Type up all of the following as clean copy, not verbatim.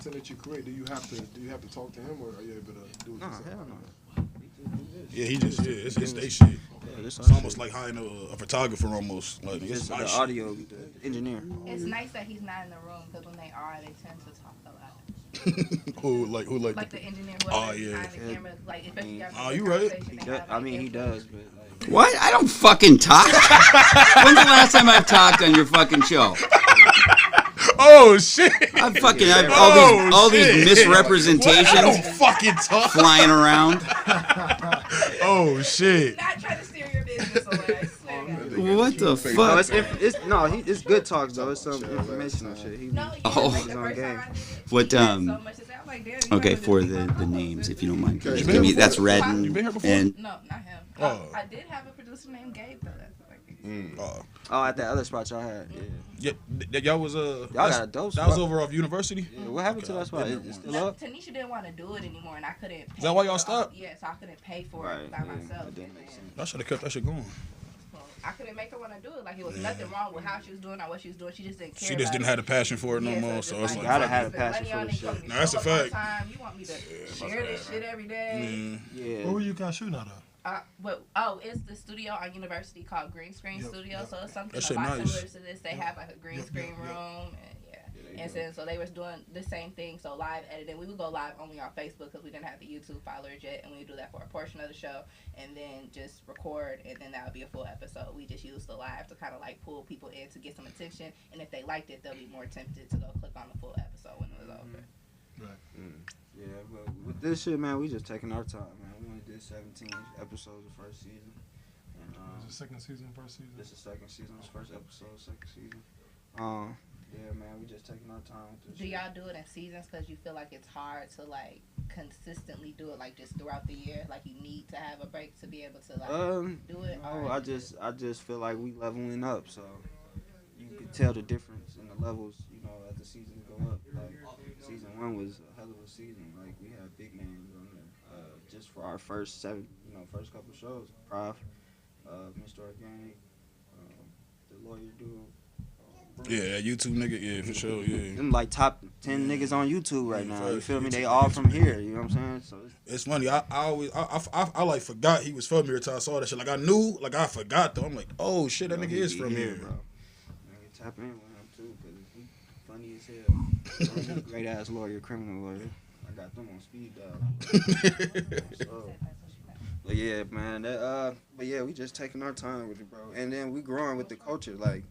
content that you create, do you have to talk to him, or are you able to do it yourself? Hell no. Yeah, it's they shit. Yeah, It's almost like hiring a photographer almost. Like it's just my the shit. audio, the engineer. It's nice that he's not in the room because when they are, they tend to talk a lot. who like Like the engineer, Oh, whoever's yeah. behind the camera, like especially after Oh, the you right. conversation, they have, I like, mean, he influence. does, but like, What? I don't fucking talk. When's the last time I've talked on your fucking show? Oh shit! I've Oh, all these shit. misrepresentations I don't fucking talk. flying around. Oh shit! Not trying to steer your business away. I swear to God. What the no, fuck? it's good talks though. It's some informational shit. He, No, Oh. like the His own first game. time I did it, What, he had so much to say. I'm like, damn, you Okay, know, for just the keep on names, going. if you don't mind. Okay, Just you give me, been that's before? Redden. You been here before? And No, not him. Oh. I did have a producer named Gabe though. That's like, oh, at that other spot y'all had. Yeah. Y'all was Y'all got a dope That was spot. over off University. Yeah, what happened to Okay, that spot? I've been It's there still no, up? Tanisha didn't want to do it anymore, and I couldn't. Pay that why y'all for stopped? Yeah, so I couldn't pay for Right. it by Yeah, myself. it didn't And make then- sense. Y'all should have kept that shit going. Well, I couldn't make her want to do it. Like it was nothing wrong with how she was doing or what she was doing. She just didn't care. She just didn't have the passion for it no Yeah, more. it's So just it's like, gotta fuck have it. a passion for the shit. Nah, that's a fact. You want me to share this shit every day? Yeah. What were you guys shooting out of? It's the studio on University called Green Screen Studio. So it's something That a shit lot nice. similar to this. They have like a green screen room, and so they was doing the same thing. So live editing, we would go live only on Facebook because we didn't have the YouTube followers yet, and we would do that for a portion of the show, and then just record, and then that would be a full episode. We just used the live to kind of like pull people in to get some attention, and if they liked it, they'll be more tempted to go click on the full episode when it was over. Right. Yeah, but with this shit, man, we just taking our time, man. We only did 17 episodes the first season. And, Is it second season, first season? this is second season, this first episode, second season. Yeah, man, we just taking our time with this Do shit. y'all do it in seasons because you feel like it's hard to like consistently do it like just throughout the year? Like you need to have a break to be able to like do it? No, or I just feel like we leveling up, so you can tell the difference in the levels, you know, as the seasons go up. Like season 1 was a hell of a season. Like we had big names on there. Just for our first first couple shows, Prof, Mr. Organic, the lawyer dude. Yeah, that YouTube nigga. Yeah, for sure. Yeah. Them like top 10 niggas on YouTube right now. You feel me? They all from here. You know what I'm saying? So It's funny. I always I like forgot he was from here until I saw that shit. Like I knew, like I forgot though. I'm like, oh shit, that nigga is from here. bro. Nigga, tap in with him too, cause he funny as hell. Great ass lawyer, criminal lawyer. I got them on speed dial. So, but yeah, man. But yeah, we just taking our time with it, bro. And then we growing with the culture. Like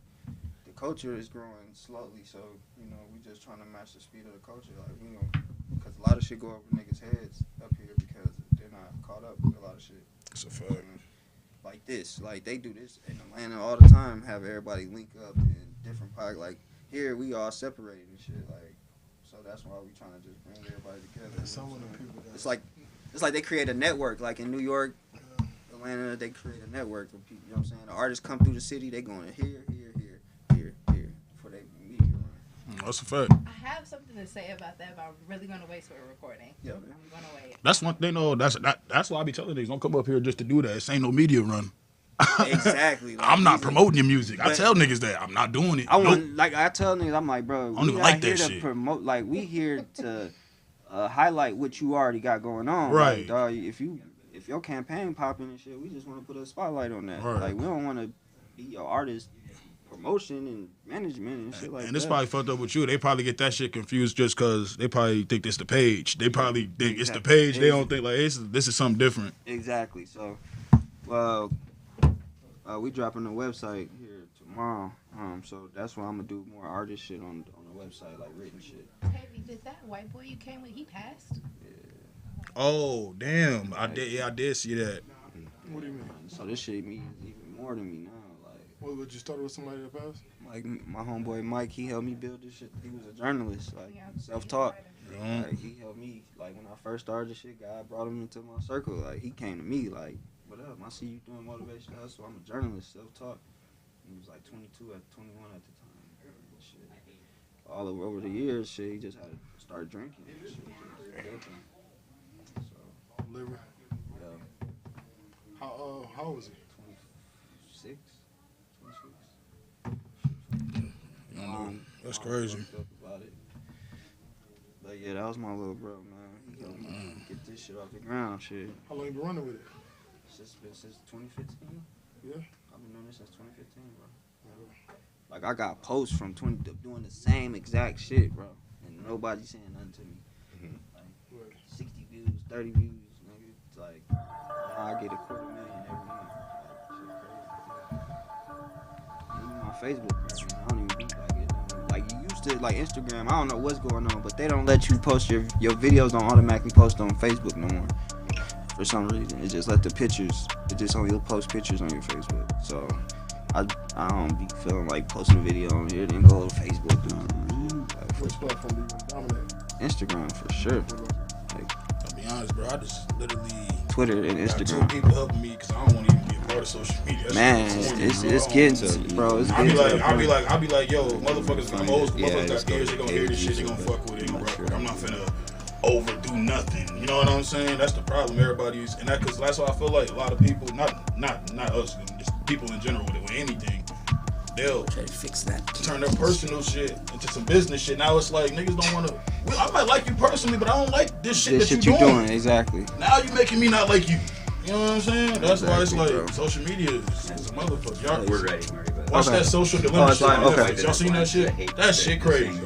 the culture is growing slowly, so you know we just trying to match the speed of the culture. Like we know, cause a lot of shit go over niggas' heads up here because they're not caught up with a lot of shit. It's a fact. Like this, like they do this in Atlanta all the time. Have everybody link up in different pockets. Like here, we all separated and shit. Like, so that's why we trying to just bring everybody together. Some of the people that It's like they create a network. Like in New York, Atlanta, they create a network of people. You know what I'm saying? The artists come through the city. They going here for their media run. That's a fact. I have something to say about that, but I'm really gonna wait for a recording. Yeah, I'm man. gonna wait. That's one thing. No, that's why I be telling niggas don't come up here just to do that. This ain't no media run. Exactly. Like, I'm not these promoting your music. I But- tell niggas that I'm not doing it. I Nope. want, like I tell niggas, I'm like, bro, don't we even not like here that to shit. promote. Like we here to highlight what you already got going on. Right. Like, dog, if your campaign popping and shit, we just want to put a spotlight on that. Right. Like we don't want to be your artist promotion and management and shit like that. And it's probably fucked up with you. They probably get that shit confused just because they probably think it's the page. They probably think it's the page. They don't think like this is something different. Exactly. So, we dropping the website here tomorrow. So that's why I'm gonna do more artist shit on the website, like written shit. Heavy, did that white boy you came with? He passed. Oh damn! I did see that. What do you mean? So this shit means even more to me now. Like. What, would you start with somebody that passed? Like my homeboy Mike, he helped me build this shit. He was a journalist, like Yeah, self-taught. Yeah. Like, he helped me. Like when I first started this shit, God brought him into my circle. Like he came to me, like, "What up? I see you doing motivation hustle. I'm a journalist, self-taught." He was like 22 at 21 at the time. And shit. All over the years, shit, he just had to start drinking. And shit. So Liver. yeah, How old was he? 26, 26. That's crazy. Fucked up about it. But yeah, that was my little bro, man. He helped me get this shit off the ground, shit. How long you been running with it? It's been since 2015. Yeah. I've been doing this since 2015, bro. Like, I got posts from doing the same exact shit, bro. And nobody saying nothing to me. Like, 60 views, 30 views, nigga. It's like, now I get a 250,000 every month. Like, shit crazy. Even my Facebook page, I don't even be like it. Like, you used to, like, Instagram, I don't know what's going on, but they don't let you post your videos, don't automatically post on Facebook no more. For some reason, it just let the pictures, it just only post pictures on your Facebook. So, I don't be feeling like posting a video on here, then go to Facebook. Which platform do you want to dominate? Instagram, for sure. Like, I'll be honest, bro. I just literally Twitter and got Instagram. 2 people helping me because I don't want to even be a part of social media. That's Man, it's getting to, bro. It's getting to that point. I'll be like, yo, motherfuckers, I'm old school. Yeah, Motherfuckers it's got ears, they gonna hear this shit, they gonna fuck with it, they gonna rock with it. I'm not finna overdo nothing. You know what I'm saying? That's the problem. Everybody's, and because that's why I feel like a lot of people, not us, just people in general with anything, they'll Try to fix that. turn their personal shit into some business shit. Now it's like niggas don't want to. I might like you personally, but I don't like this shit This that shit you you doing. Exactly. Now you making me not like you. You know what I'm saying? That's why it's Exactly, like bro. social media is a motherfucker. Y'all We're ready, Murray. But watch that social dilemma it's shit fine. on Okay. Netflix. Y'all seen that shit? That shit crazy.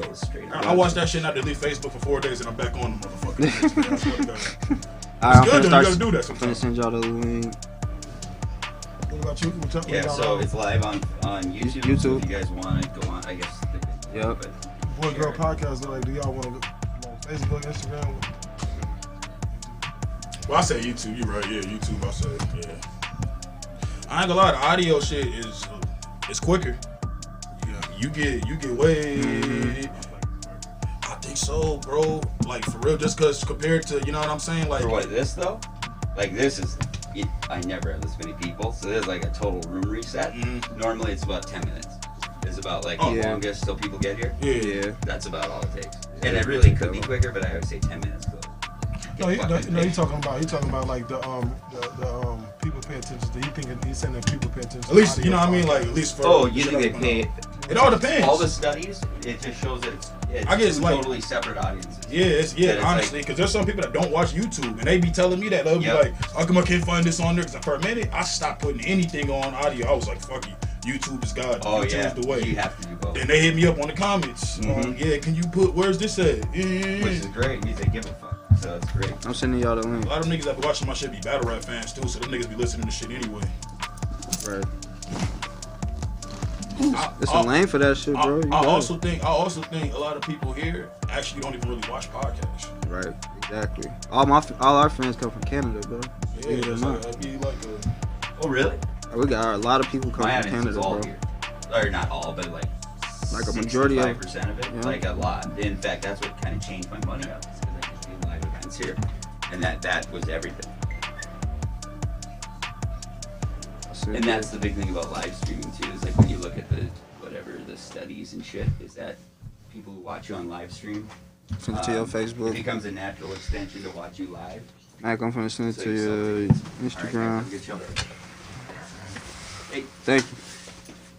I watched that shit, not delete Facebook for 4 days, and I'm back on the motherfucker. I swear to God. I'm good, though. You gonna gotta do that I'm sometimes. gonna send y'all the link. What about you? Yeah, so it's live on YouTube. YouTube. So if you guys want to go on, I guess. Yep. Boy Girl Podcast, like, do y'all want to go on Facebook, Instagram? Well, I say YouTube. You're right. Yeah, YouTube. I say yeah. I ain't gonna lie. The audio shit is quicker. Yeah, you get way. I think so, bro. Like for real, just cause compared to, you know what I'm saying, like. For what, this though? Like this is, I never have this many people, so there's like a total room reset. Normally it's about 10 minutes. It's about like the longest till people get here. Yeah. That's about all it takes. And it really could be quicker, but I would say 10 minutes. No, he talking about like the people pay attention to. He's saying that people pay attention. At least, to you know what I mean, audio. like at least for. Oh, you think they pay? It all depends. All the studies, it just shows that it's I guess, two like, totally separate audiences. Yeah, That it's honestly, because there's some people that don't watch YouTube, and they be telling me that. They'll be like, how come I can't find this on there? Because for a minute, I stopped putting anything on audio. I was like, fuck you. YouTube is God. Oh YouTube yeah, is the way. you have to do both. And they hit me up on the comments. Yeah, can you put, where's this at? Which is great. You say give a fuck. So it's great. I'm sending y'all the A link. lot of niggas that be watching my shit be battle rap fans too, so them niggas be listening to shit anyway. Right. It's a lane for that shit, bro. I also think a lot of people here actually don't even really watch podcasts. Right. Exactly. All our friends come from Canada, bro. Yeah, that'd be like a. Oh really? We got a lot of people come My from audience is Canada, all bro. here. Or not all, but like A majority of 65% of it. yeah. Like a lot. In fact, that's what kind of changed my money up. Because I could do live events here, and that was everything. And that's the big thing about live streaming too. Is like when you look at the studies and shit, is that people who watch you on live stream. Send it to your It Facebook. becomes a natural extension to watch you live. Mac, I'm finna send it So to you your All Instagram. right, good show. Hey, Thank you.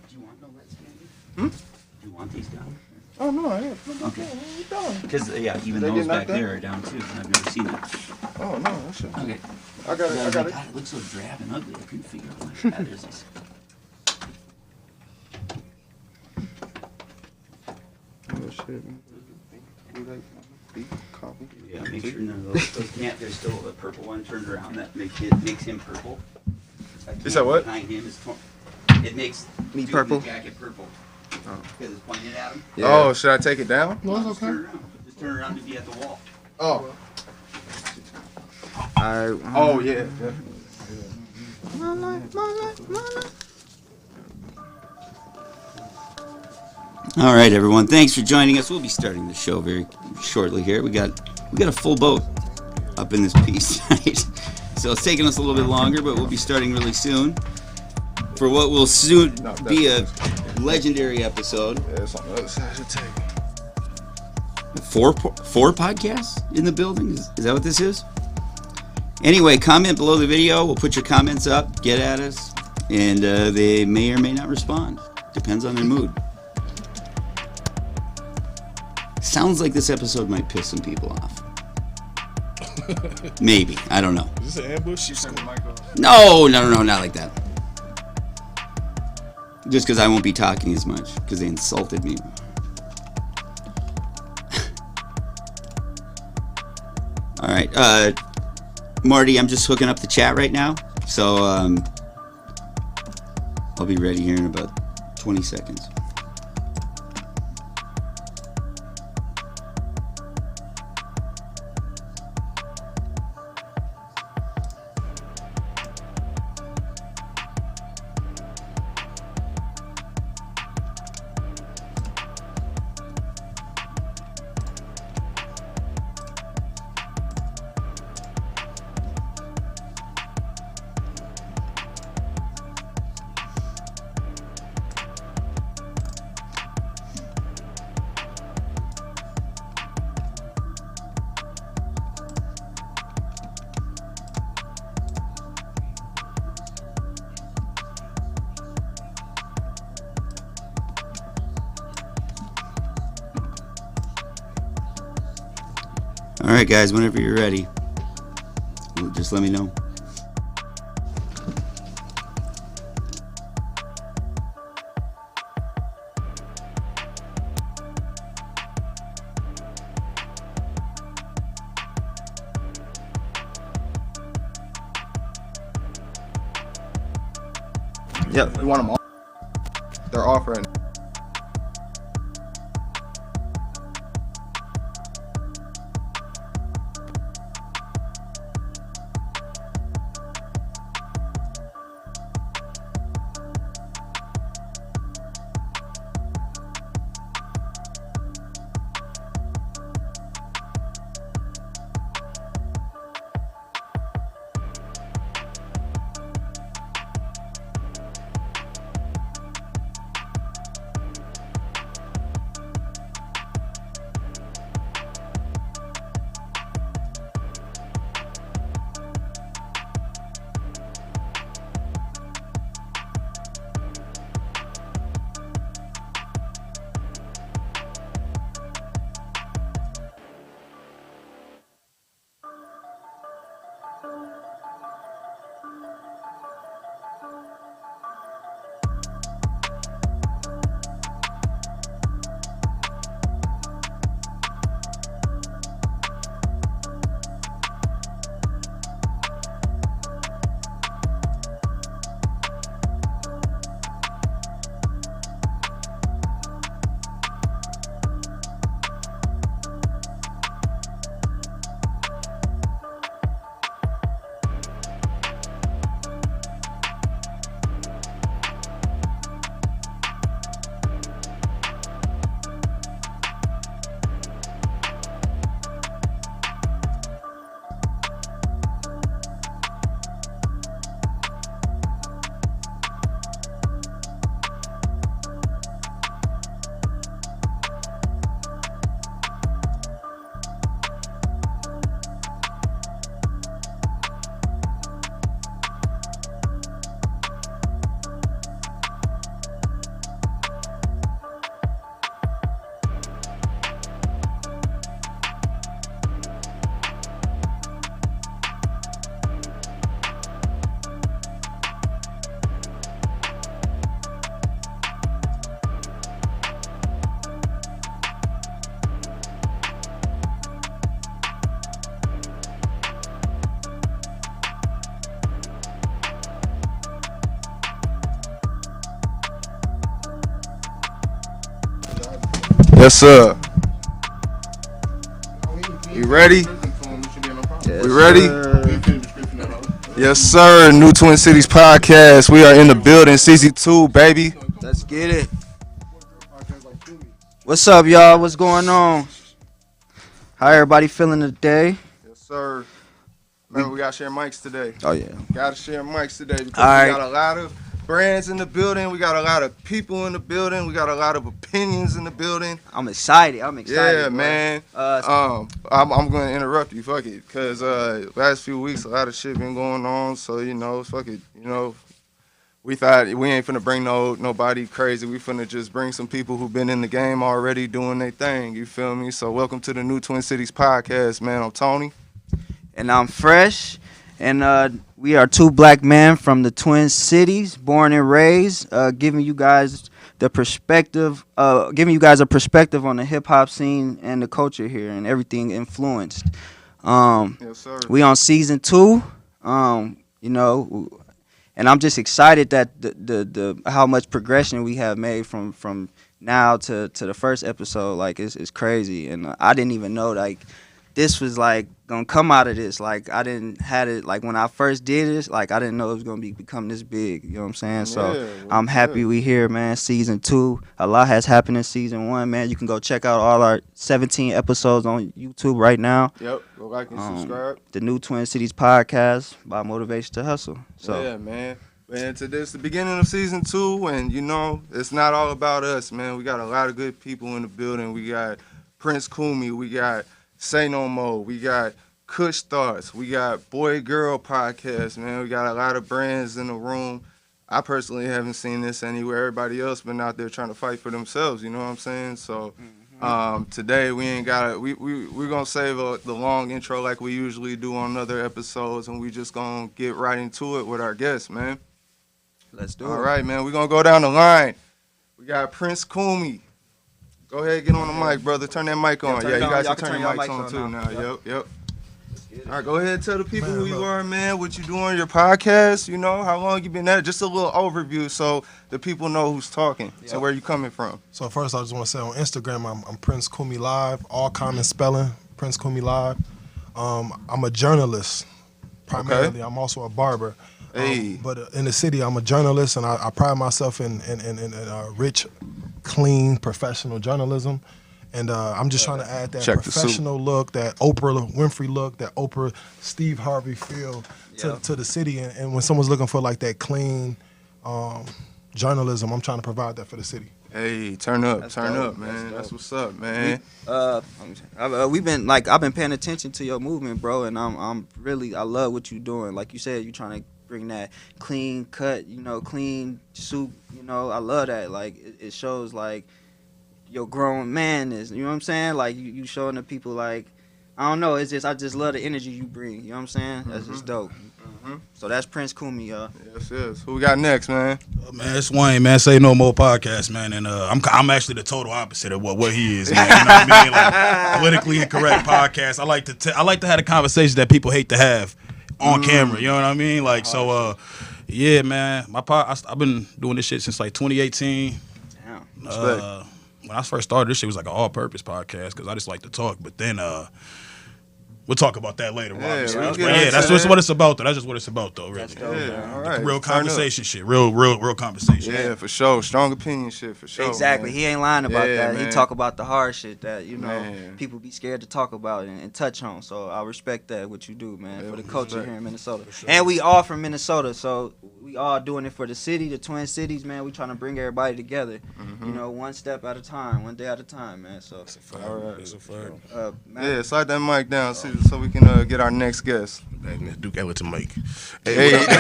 do you want no Let's Candy? Do you want these down? Oh no, I ain't. Okay. What you doing? Because yeah, even They those get back knocked out? there are down too. And I've never seen that. Oh no, that shit. Okay. I got it. I got it. God, it looks so drab and ugly. I couldn't figure out what that is. Oh shit, man. Copy. Yeah, make sure none of those can't. There's still a purple one turned around that makes him purple. Is that what? Behind him is it makes Me dude in purple? the jacket purple. Oh. Because it's pointed at him. Yeah. Oh, should I take it down? No, it's Just okay. turn around. Just turn around to be at the wall. Oh. Alright. Oh yeah. All right, everyone. Thanks for joining us. We'll be starting the show very shortly here. We got a full boat up in this piece tonight, so it's taking us a little bit longer, but we'll be starting really soon for what will soon be a legendary episode. Yeah, it's on the other side of the table. Four podcasts in the building. Is that what this is? Anyway, comment below the video. We'll put your comments up. Get at us, and they may or may not respond. Depends on their mood. Sounds like this episode might piss some people off. Maybe. I don't know. Is this an ambush? No, not like that. Just because I won't be talking as much because they insulted me. All right, Marty, I'm just hooking up the chat right now, so I'll be ready here in about 20 seconds. Alright guys, whenever you're ready, just let me know. Yep, we want them all. They're offering. Yes, sir. You ready? Yes, We ready? sir. Yes, sir. New Twin Cities podcast. We are in the building. CZ2, baby. Let's get it. What's up, y'all? What's going on? How everybody feeling today? Yes, sir. Remember, we gotta share mics today. Oh yeah. Gotta share mics today because All right. we got a lot of brands in the building. We got a lot of people in the building. We got a lot of opinions in the building. I'm excited. Yeah, boy. man. I'm gonna interrupt you. Fuck it, cause last few weeks a lot of shit been going on. So fuck it. we thought we ain't finna bring nobody crazy. We finna just bring some people who've been in the game already doing their thing. You feel me? So welcome to the new Twin Cities podcast, man. I'm Tony. And I'm Fresh. And we are two black men from the Twin Cities, born and raised, giving you guys a perspective on the hip hop scene and the culture here and everything influenced. Yes, sir. We on season 2, and I'm just excited that the how much progression we have made from now to the first episode. Like it's crazy, and I didn't even know like this was like gonna come out of this. Like I didn't had it like when I first did this. Like I didn't know it was gonna become this big. You know what I'm saying? So I'm happy we here, man. Season 2, a lot has happened in season 1, man. You can go check out all our 17 episodes on YouTube right now. Yep, go like and subscribe. The new Twin Cities podcast by Motivation to Hustle. So yeah, man. And to this, the beginning of season 2, and it's not all about us, man. We got a lot of good people in the building. We got Prince Kumi, we got Say No More, we got Kush Thoughts, we got Boy Girl Podcast, man. We got a lot of brands in the room. I personally haven't seen this anywhere. Everybody else been out there trying to fight for themselves, you know what I'm saying? So today we ain't got it. We're gonna save the long intro like we usually do on other episodes, and we just gonna get right into it with our guests, man. Let's do it. All right, man. We're gonna go down the line. We got Prince Kumi. Go ahead, get on the mic, brother. Turn that mic on. Yeah, you guys can turn your mics on too now. Yep. All right, go ahead and tell the people who you are, man, what you doing, your podcast, how long you been at it. Just a little overview so the people know who's talking. Yep. So where you coming from? So first I just want to say on Instagram, I'm Prince Kumi Live, all common spelling, Prince Kumi Live. I'm a journalist, primarily. Okay. I'm also a barber. Hey. But in the city, I'm a journalist, and I pride myself in rich, clean, professional journalism. And I'm just trying to add that professional look, that Oprah Winfrey look, that Oprah Steve Harvey feel to the city. And when someone's looking for like that clean journalism, I'm trying to provide that for the city. Hey, turn up, man. That's what's up, man. I've been paying attention to your movement, bro, and I'm really I love what you're doing. Like you said, you're trying to bring that clean cut, clean suit. I love that. Like it shows like your grown man is. You know what I'm saying? Like you showing the people like I don't know. It's just I just love the energy you bring. You know what I'm saying? That's just dope. So that's Prince Kumi, y'all. Yes. Who we got next, man? Man, it's Wayne, man. Say No More podcast, man. And I'm actually the total opposite of what he is, man. You know what I mean? Like politically incorrect podcast. I like to have the conversation that people hate to have on camera. You know what I mean? Like yeah, man. I've been doing this shit since like 2018. Damn. When I first started, this shit was like an all-purpose podcast because I just like to talk. But then we'll talk about that later. That's just what it's about, though. That's just what it's about, though, really. All right. Real conversation shit. Real conversation. Yeah, for sure. Strong opinion shit, for sure. Exactly. Man. He ain't lying about that. Man. He talk about the hard shit that, man. people be scared to talk about and touch on. So I respect that, what you do, man, for the culture here in Minnesota. Sure. And we all from Minnesota, so we all doing it for the city, the Twin Cities, man. We trying to bring everybody together, one step at a time, one day at a time, man. So that's a fact. All right. That's a fact. Slide that mic down so we can get our next guest. Duke Ellington Mike. Hey, what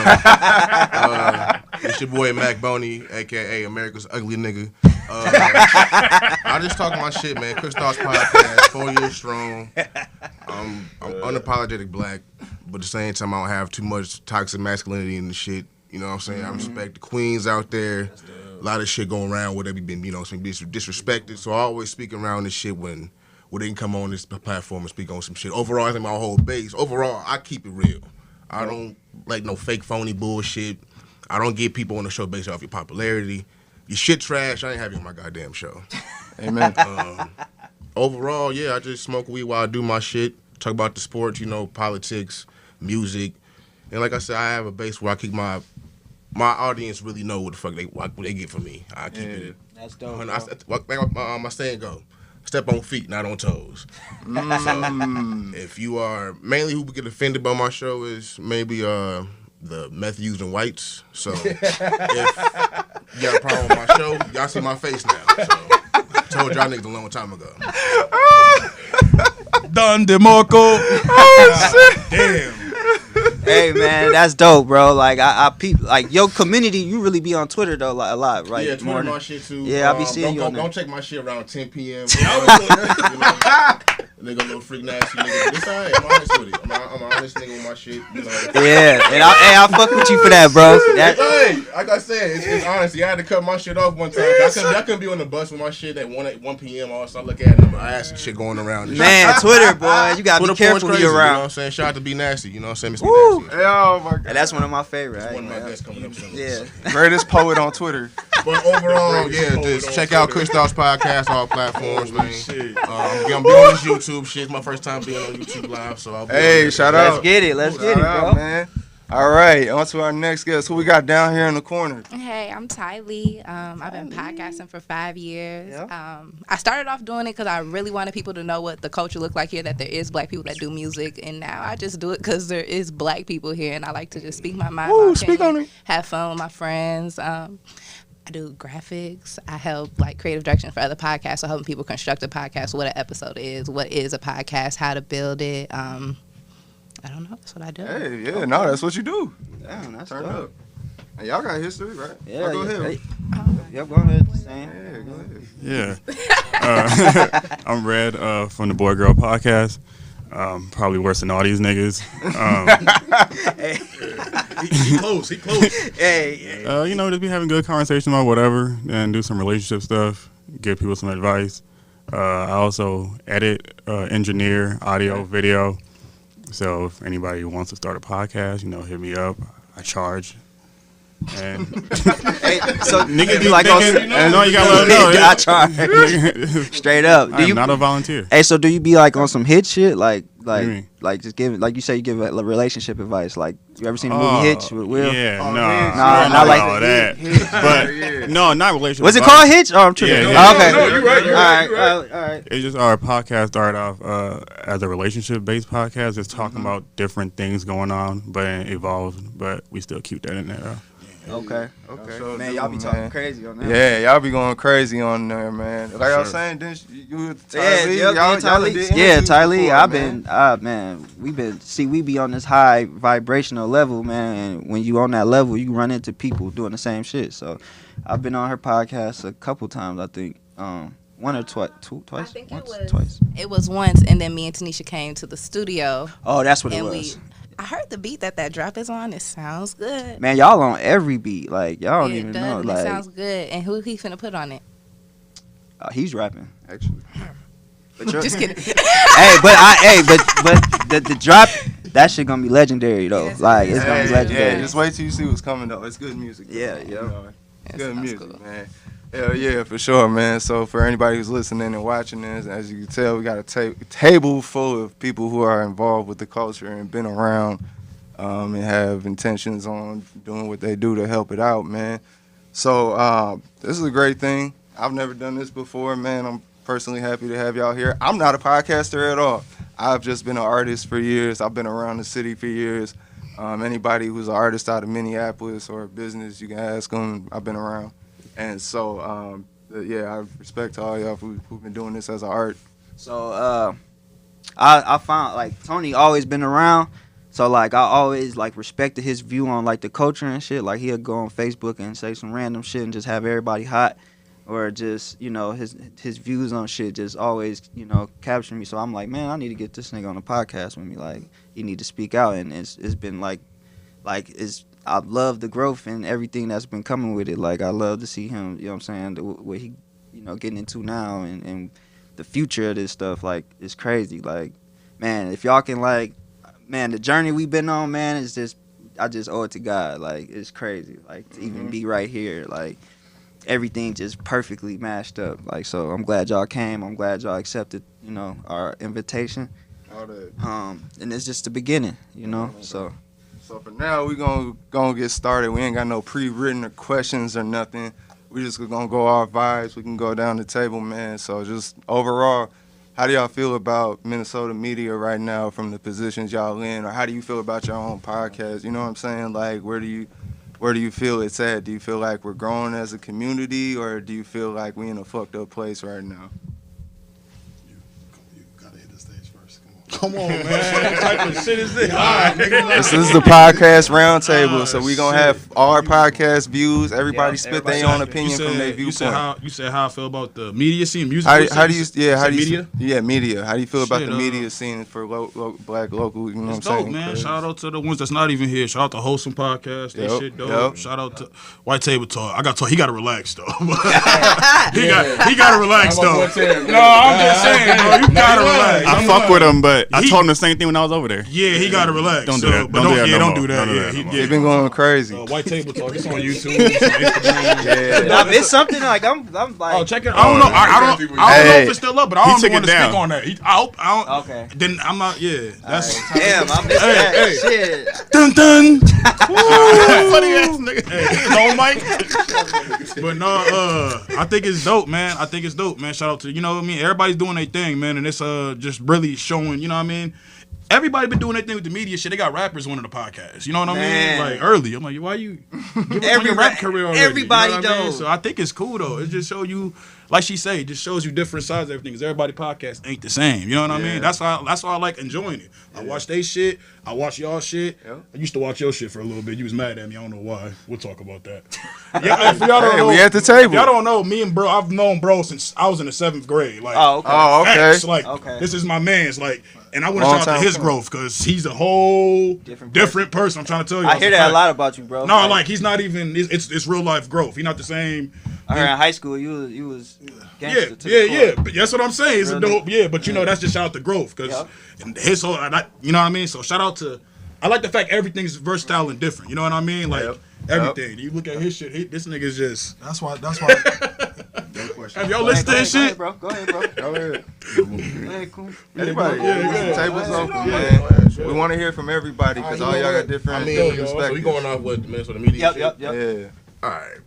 up, it's your boy Mac Boney, a.k.a. America's Ugly Nigga. I just talk my shit, man. Chris Thoughts podcast, 4 years strong. I'm unapologetic black, but at the same time, I don't have too much toxic masculinity in the shit. You know what I'm saying? I respect the queens out there. A lot of shit going around where they be been, disrespected. So I always speak around this shit when they can come on this platform and speak on some shit. Overall, I think my whole base. Overall, I keep it real. I don't like no fake, phony bullshit. I don't get people on the show based off your popularity. Your shit trash, I ain't have you on my goddamn show. Amen. Overall, I just smoke weed while I do my shit. Talk about the sports, politics, music. And like I said, I have a base where I keep my audience really know what the fuck they get from me. I keep it. That's dope. My saying go. Step on feet, not on toes. So if you are mainly who get offended by my show is maybe the meth using whites. So if you got a problem with my show, y'all see my face now. So told y'all niggas a long time ago. Don DeMarco. Oh shit! Damn. Hey man, that's dope, bro. Like I peep, like your community. You really be on Twitter though, like a lot, right? Yeah, Twitter my shit too. Yeah, I be seeing you on there. Don't check my shit around 10 p.m. Nigga, little freak nasty nigga. This alright. I'm honest with it. I'm an honest nigga with my shit. You know. Yeah, and I fuck with you for that, bro. Hey, like I said, it's honesty. I had to cut my shit off one time. I couldn't be on the bus with my shit at 1 p.m. All so I look at it, my ass and shit going around. And man, Twitter, boy, you gotta be careful who you're around. You know what I'm saying? Shout out to Be Nasty. You know what I'm saying? Mr. Nasty. Oh my God. And that's one of my favorites. One of my guests coming up soon. Yeah, greatest poet on Twitter. But overall, yeah, just check out Chris Dawes podcast, all platforms, man. I'm gonna be on this YouTube shit. It's my first time being on YouTube live, so I'll be shout out. Let's get it, bro. Man. All right, on to our next guest. Who we got down here in the corner? Hey, I'm Ty Lee. I've been podcasting for 5 years. Yeah. I started off doing it because I really wanted people to know what the culture looked like here, that there is black people that do music. And now I just do it because there is black people here, and I like to just speak my mind, my speak opinion, on it. have fun with my friends. I do graphics. I help like creative direction for other podcasts, so helping people construct a podcast, what an episode is, what is a podcast, how to build it. I don't know. That's what I do. Hey, yeah, no, that's what you do. Damn, that's Turn dope. up. And y'all got history, right? Yeah, go ahead. Yep, go ahead. Sam. Yeah, go ahead. Yeah. I'm Red from the Boy Girl Podcast. Probably worse than all these niggas. He close. Hey. You know, just be having good conversation about whatever and do some relationship stuff, give people some advice. I also edit, engineer, audio, video. So if anybody wants to start a podcast, hit me up. I charge. And Hey, so nigga, you like no, you gotta let them know. I charge. Straight up. I'm not a volunteer. Hey, so do you be like on some hit shit, like do you mean? like just give, like you say, you give a relationship advice? Like, you ever seen the movie Hitch with Will? Yeah, not like all that. But no, not relationship. Was it advice. called Hitch? Oh, I'm tripping. Yeah. Okay. No, you're right. All right. It's just our podcast started off as a relationship-based podcast, just talking about different things going on, but it evolved. But we still keep that in there, though. Okay. Sure Man, do, y'all be talking man. crazy on that. Yeah, y'all be going crazy on there, man. Like I was saying, didn't you with Ty Lee? Y'all did interviews Ty Lee. before, I've man. been, man, we be on this high vibrational level, man. And when you on that level, you run into people doing the same shit. So I've been on her podcast a couple times, I think. One or twice. I think Twice. it was once, and then me and Tanisha came to the studio. Oh, that's what it and was. I heard the beat that drop is on. It sounds good. Man, y'all on every beat. Like, y'all don't it even does, know. and Like, it sounds good. And who he finna put on it? he's rapping, actually. But Just kidding. but the drop, that shit gonna be legendary though. Yes, like, it's gonna be legendary. Yeah, just wait till you see what's coming though. It's good music. Yeah. It's good music, cool. man. Hell yeah, for sure, man. So for anybody who's listening and watching this, as you can tell, we got a table full of people who are involved with the culture and been around and have intentions on doing what they do to help it out, man. So this is a great thing. I've never done this before, man. I'm personally happy to have y'all here. I'm not a podcaster at all. I've just been an artist for years. I've been around the city for years. Anybody who's an artist out of Minneapolis or a business, you can ask them. I've been around. And so, yeah, I respect to all y'all who've been doing this as an art. So I found like Tony always been around. So like I always like respected his view on like the culture and shit. Like he'll go on Facebook and say some random shit and just have everybody hot, or just his views on shit just always capture me. So I'm like, man, I need to get this nigga on the podcast with me. Like he need to speak out, and it's been like I love the growth and everything that's been coming with it. Like I love to see him, what I'm saying, what he getting into now and the future of this stuff. Like it's crazy. Like man, if y'all can the journey we've been on, man, is just I just owe it to God. Like it's crazy. Like to even be right here, like everything just perfectly mashed up. Like so, I'm glad y'all came. I'm glad y'all accepted, our invitation. All that. And it's just the beginning, So for now, we gonna get started. We ain't got no pre-written or questions or nothing. We just gonna go our vibes. We can go down the table, man. So just overall, how do y'all feel about Minnesota media right now from the positions y'all in, or how do you feel about your own podcast? You know what I'm saying? Like, where do you feel it's at? Do you feel like we're growing as a community, or do you feel like we in a fucked up place right now? You gotta hit the stage first. Come Come on, man. What type of shit is this? All right, nigga. This is the podcast roundtable, so we gonna have our podcast views. Everybody spit their own opinion from their viewpoint. You said how I feel about the media scene, music. How do you media? Media. How do you feel about the media scene for black local? You know what I'm dope, saying? Man. Shout out to the ones that's not even here. Shout out to Wholesome Podcast. That shit dope. Shout out to White Table Talk. I got told he got to relax though. he got to relax though. No, I'm just saying, bro. You got to relax. I fuck with him, but I told him the same thing when I was over there. Yeah, he got to relax. Don't do that. Don't do that. He's been going crazy. White Table Talk. It's on YouTube. It's on Instagram. It's something like I'm like. Oh, check it. I don't know. I don't know if it's still up, but I don't want to speak on that. I hope. Okay. Then I'm not. Yeah. That's. Damn, I missed that shit. Dun dun. Funny ass nigga. No mic. But no, I think it's dope, man. Shout out to, you know what I mean? Everybody's doing their thing, man, and it's just really showing, you know what I mean? Everybody been doing their thing with the media shit. They got rappers on the podcast. You know what I mean? Like early. I'm like, why you give up on your rap career already? Everybody you know I mean? So I think it's cool though. It just show you, like she say, it just shows you different sides of everything. Cause everybody podcast ain't the same. You know what I mean? That's why I like enjoying it. I watch they shit. I watch y'all shit. I used to watch your shit for a little bit. You was mad at me. I don't know why. We'll talk about that. If y'all don't know, we at the table. Y'all don't know me and bro. I've known bro since I was in the 7th grade. Like, okay. Facts, like, this is my man's. Like, and I want to shout out to his growth because he's a whole different person. I'm trying to tell you. I hear that a lot about you, bro. No, like he's not even. It's real life growth. He's not the same. I heard in high school you was gangster. Yeah. But that's what I'm saying. It's a dope. Yeah, but you know that's just shout out to growth because his whole. You know what I mean. So shout out to. I like the fact everything's versatile and different. You know what I mean? Like everything. You look at his shit. This nigga's just. That's why. Have y'all listened to this shit? Go ahead, bro. Go ahead. Cool. Anybody? The table's open, man. We want to hear from everybody because all y'all got different perspectives. So we going off what Minnesota media shit? Yep. Yeah. All right.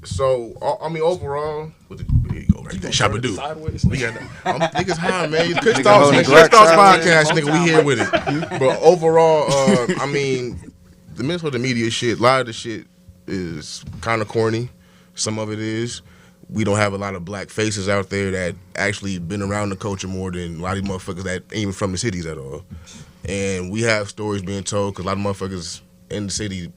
So I mean, overall, with there you go right there. Shop do. We got niggas high, man. Christoph's podcast, nigga. We here with it. But overall, I mean, the Minnesota media shit. A lot of the shit is kind of corny. Some of it is. We don't have a lot of black faces out there that actually been around the culture more than a lot of these motherfuckers that ain't even from the cities at all. And we have stories being told because a lot of motherfuckers in the city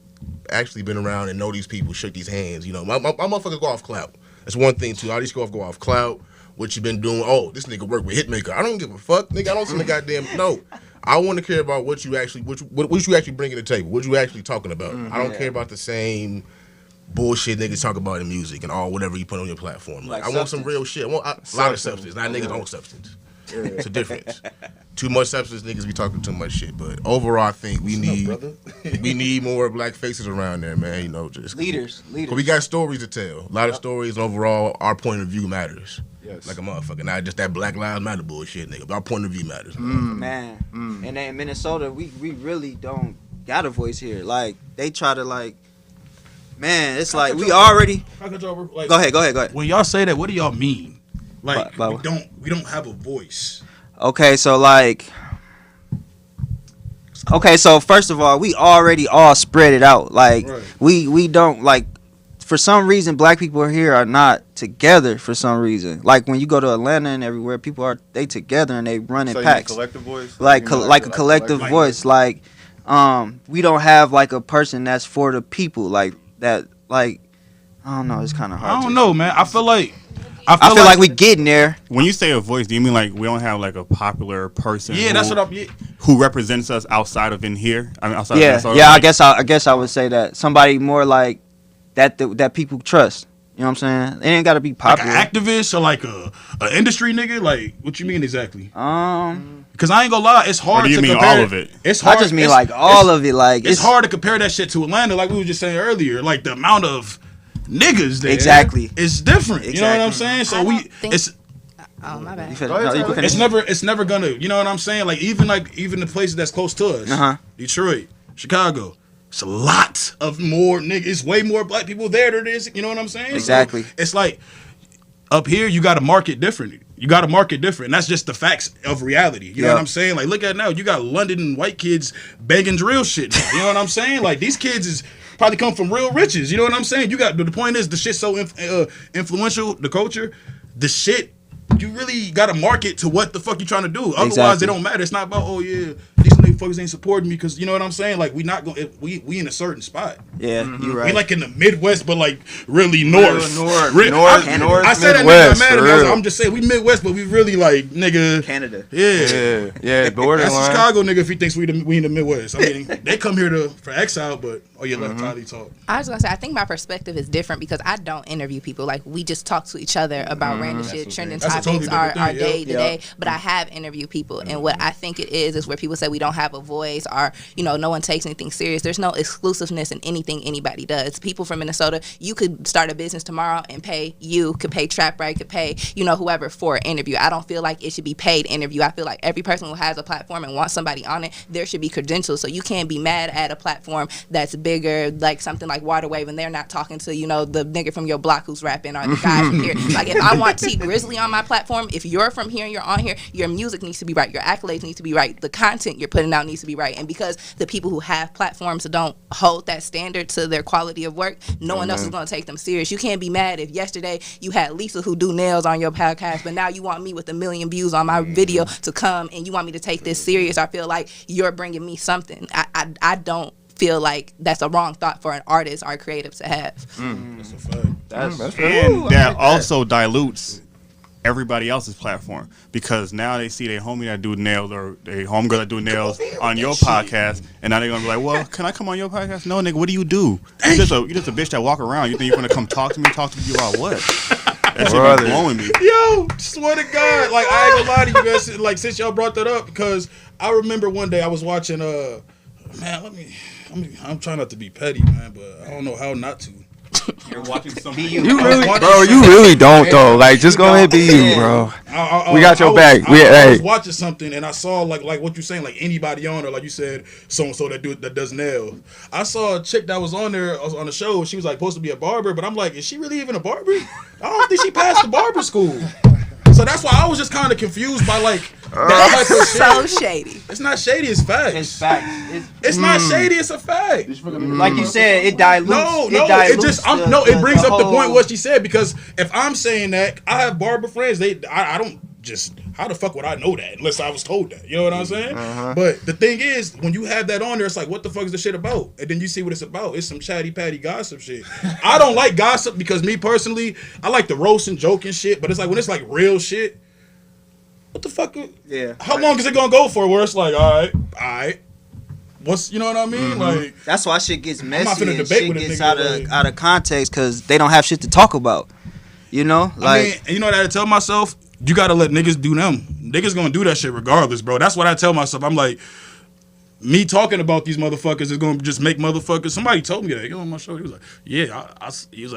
actually been around and know these people, shook these hands. You know, my motherfuckers go off clout. That's one thing too. All these go off clout. What you been doing? Oh, this nigga work with Hitmaker. I don't give a fuck, nigga. I don't see the goddamn no. I want to care about what you actually bring to the table. What you actually talking about. I don't care about the same bullshit niggas talk about in music and all whatever you put on your platform. Like I want some real shit. I want a lot of substance. Not niggas on substance. It's a difference. Too much substance, niggas be talking too much shit. But overall, I think we need more black faces around there, man. You know, just leaders. We got stories to tell. A lot of stories. And overall, our point of view matters. Yes. Like a motherfucker. Not just that Black Lives Matter bullshit, nigga. But our point of view matters. Man. And in Minnesota, we really don't got a voice here. Like they try to like. Man, it's like we already. Like, go ahead. When y'all say that, what do y'all mean? Like we don't have a voice. Okay, so first of all, we already all spread it out. Like we don't like. For some reason, black people here are not together. For some reason, like when you go to Atlanta and everywhere, people they together and they run in packs. Collective voice. Like a collective voice. Like we don't have like a person that's for the people. Like that. Like I don't know. It's kind of hard. I don't know, man. I feel like we getting there. When you say a voice, do you mean like we don't have like a popular person? Yeah, that's what I'm. Yeah. Who represents us outside of in here? I mean, outside. Yeah, of yeah. Like, I guess I would say that somebody more like that people trust. You know what I'm saying? It ain't got to be popular. Like an activist or like a industry nigga. Like what you mean exactly? Because I ain't gonna lie, it's hard. Or do you to mean compare all of it? It's hard. I just mean like all of it. Like it's hard to compare that shit to Atlanta. Like we were just saying earlier. Like the amount of niggas there. Exactly. It's different. You know what I'm saying? So it's. Oh my bad. It's never gonna. You know what I'm saying? Like even the places that's close to us. Detroit, Chicago. It's a lot of more niggas. It's way more black people there than it is. You know what I'm saying? Exactly. So it's like up here, you got to market different. And that's just the facts of reality. You know what I'm saying? Like look at now, you got London white kids banging drill shit now. You know what I'm saying? Like these kids is probably come from real riches. You know what I'm saying? You got the point is the shit so influential, the culture, the shit you really got to market to what the fuck you trying to do. Otherwise, Exactly. it don't matter. It's not about, oh, yeah, these motherfuckers ain't supporting me because, you know what I'm saying? Like, we not going we in a certain spot. Yeah, you right. We like in the Midwest, but like really north. North, I said that nigga got mad at me. I'm just saying, we Midwest, but we really like, nigga. Canada. Yeah, borderline. That's a Chicago nigga if he thinks we in the Midwest. I mean, they come here for exile, but, oh, yeah, let Tylee talk. I was gonna say, I think my perspective is different because I don't interview people. Like, we just talk to each other about random shit, trending topics, totally our different thing, day to day. But I have interviewed people, and what I think it is where people say we don't have a voice, or no one takes anything serious. There's no exclusiveness in anything anybody does. People from Minnesota, you could start a business tomorrow and could pay Trap Right, could pay whoever for an interview. I don't feel like it should be paid interview. I feel like every person who has a platform and wants somebody on it, there should be credentials. So you can't be mad at a platform that's bigger, like something like Waterwave, and they're not talking to the nigga from your block who's rapping or the guy from here. Like, if I want T Grizzly on my platform, if you're from here and you're on here, your music needs to be right, your accolades need to be right, the content you're putting out needs to be right. And because the people who have platforms don't hold that standard to their quality of work, no one else is going to take them serious. You can't be mad if yesterday you had Lisa who do nails on your podcast, but now you want me with 1 million views on my video to come and you want me to take this serious. I feel like you're bringing me something. I don't feel like that's a wrong thought for an artist or creative to have. That's a fact. That also dilutes everybody else's platform because now they see their homie that do nails or their homegirl that do nails on your podcast, and now they're gonna be like, well, can I come on your podcast? No, nigga, what do? You just a bitch that walk around. You think you're gonna come talk to me about what? That shit be blowing me. Yo, swear to God, like, I ain't gonna lie to you guys, like, since y'all brought that up, because I remember one day I was watching I'm trying not to be petty, man, but I don't know how not to. You're watching something. You really don't though. Like, just go ahead and be you, bro. We got your back. I was watching something and I saw like what you're saying, like anybody on there, like you said, so and so that does nails. I saw a chick that was on there on the show. She was like supposed to be a barber, but I'm like, is she really even a barber? I don't think she passed the barber school. So that's why I was just kind of confused by like that type of shit. So shady. It's not shady. It's facts. It's facts. It's not shady. It's a fact. Like you said, it dilutes. It brings up the point what she said, because if I'm saying that, I have barber friends. I don't just, how the fuck would I know that unless I was told that? You know what I'm saying? But the thing is, when you have that on there, it's like, what the fuck is the shit about? And then you see what it's about. It's some chatty patty gossip shit. I don't like gossip because me personally, I like the roast and joke and shit. But it's like when it's like real shit, what the fuck? Yeah. How long is it gonna go for? Where it's like, all right. What's, you know what I mean? Like, that's why shit gets messy. I'm not finna and debate shit with a gets nigga, out of context because they don't have shit to talk about. You know, like, I mean, and you know what I had to tell myself? You gotta let niggas do them. Niggas gonna do that shit regardless, bro. That's what I tell myself. I'm like, me talking about these motherfuckers is gonna just make motherfuckers. Somebody told me that. He on my show. He was like,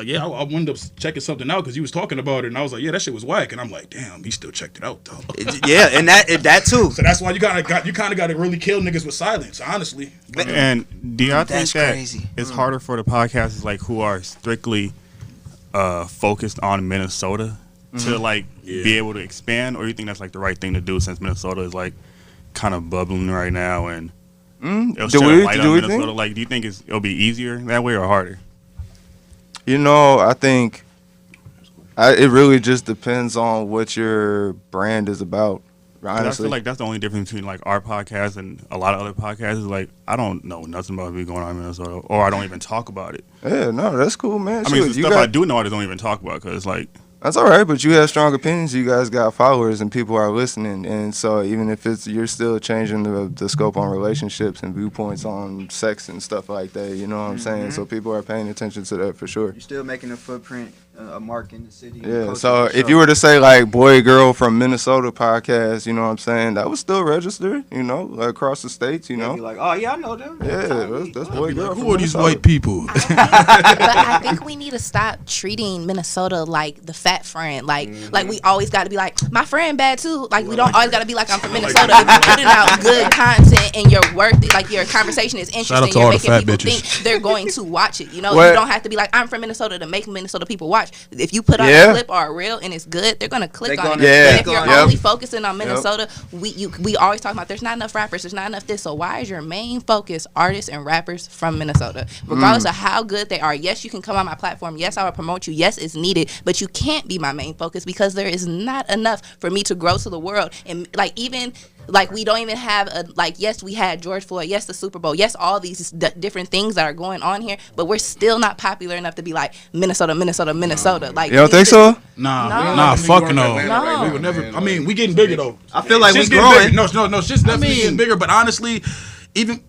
I wound up checking something out because he was talking about it, and I was like, yeah, that shit was whack. And I'm like, damn, he still checked it out though. Yeah, and that too. So that's why you kind of got to really kill niggas with silence, honestly. And do y'all think that crazy. It's harder for the podcasters like who are strictly focused on Minnesota to like be able to expand, or you think that's like the right thing to do since Minnesota is like kind of bubbling right now and it'll shed a light on Minnesota? Like, do you think it'll be easier that way or harder? You know, I think it really just depends on what your brand is about. Honestly, I feel like that's the only difference between like our podcast and a lot of other podcasts. Is like, I don't know nothing about what's going on in Minnesota, or I don't even talk about it. Yeah, no, that's cool, man. I mean, the stuff I do know, I just don't even talk about because like. That's all right, but you have strong opinions. You guys got followers, and people are listening. And so even if you're still changing the scope on relationships and viewpoints on sex and stuff like that, you know what I'm saying? So people are paying attention to that for sure. You're still making a footprint, a mark in the city. Yeah, so if you were to say like Boy Girl from Minnesota podcast, you know what I'm saying, that was still registered, you know, like across the states, you know. Be like, oh yeah, I know them. Yeah, that's Boy Girl. Like, who are these white people? But I think we need to stop treating Minnesota like the fat friend. Like we always got to be like, my friend bad too. Like, we don't always got to be like, I'm from Minnesota. If you're putting out good content and you're worth it, like your conversation is interesting, you're making people think they're going to watch it. You know, you don't have to be like, I'm from Minnesota to make Minnesota people watch watch. If you put on a clip or a reel and it's good, they're gonna click on it. And if you're only focusing on Minnesota, we always talk about there's not enough rappers, there's not enough this. So why is your main focus artists and rappers from Minnesota? Regardless of how good they are, yes, you can come on my platform. Yes, I will promote you. Yes, it's needed, but you can't be my main focus because there is not enough for me to grow to the world. And we don't even have yes, we had George Floyd, yes, the Super Bowl, yes, all these different things that are going on here, but we're still not popular enough to be like Minnesota. Like, you don't think so? Nah, fuck no. We would never. I mean, we getting bigger though. I feel like we're growing. No, shit's definitely getting bigger. But honestly, even.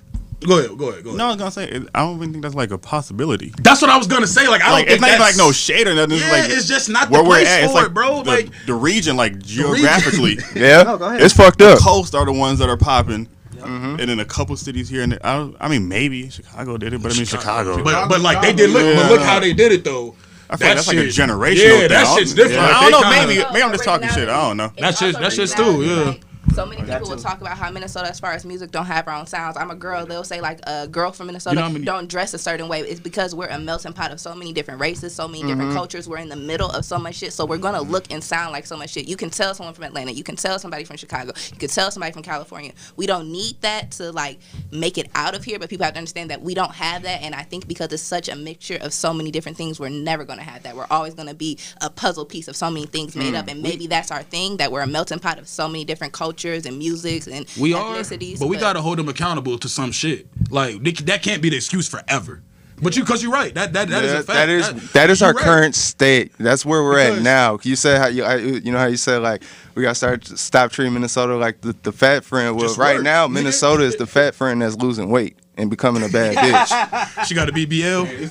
Go ahead. No, I was gonna say I don't even think that's like a possibility. That's what I was gonna say. Like I don't think it's not even like no shade or nothing. Yeah, it's just not the place for it, bro. Like the region, like geographically. Yeah, no, go ahead. It's fucked up. The coast are the ones that are popping. And then a couple cities here and there. I mean, maybe Chicago did it, but I mean Chicago. But like they did look how they did it though. I feel like that's like a generational thing. That shit's different. Yeah. I don't know. Maybe I'm just talking shit. I don't know. That shit's too. Yeah. So many people will talk about how Minnesota, as far as music, don't have our own sounds. I'm a girl. They'll say like a girl from Minnesota don't dress a certain way. It's because we're a melting pot of so many different races, so many different cultures. We're in the middle of so much shit. So we're gonna look and sound like so much shit. You can tell someone from Atlanta. You can tell somebody from Chicago. You can tell somebody from California. We don't need that to like make it out of here. But people have to understand that we don't have that. And I think because it's such a mixture of so many different things, we're never gonna have that. We're always gonna be a puzzle piece of so many things made up. And maybe that's our thing, that we're a melting pot of so many different cultures and music. And we ethnicities, but we gotta hold them accountable to some shit. Like that can't be the excuse forever. But because you're right, that is a fact. That is our current state. That's where we're at now. You said how you said like we gotta stop treating Minnesota like the fat friend. Well, right now Minnesota is the fat friend that's losing weight and becoming a bad bitch. She got a BBL.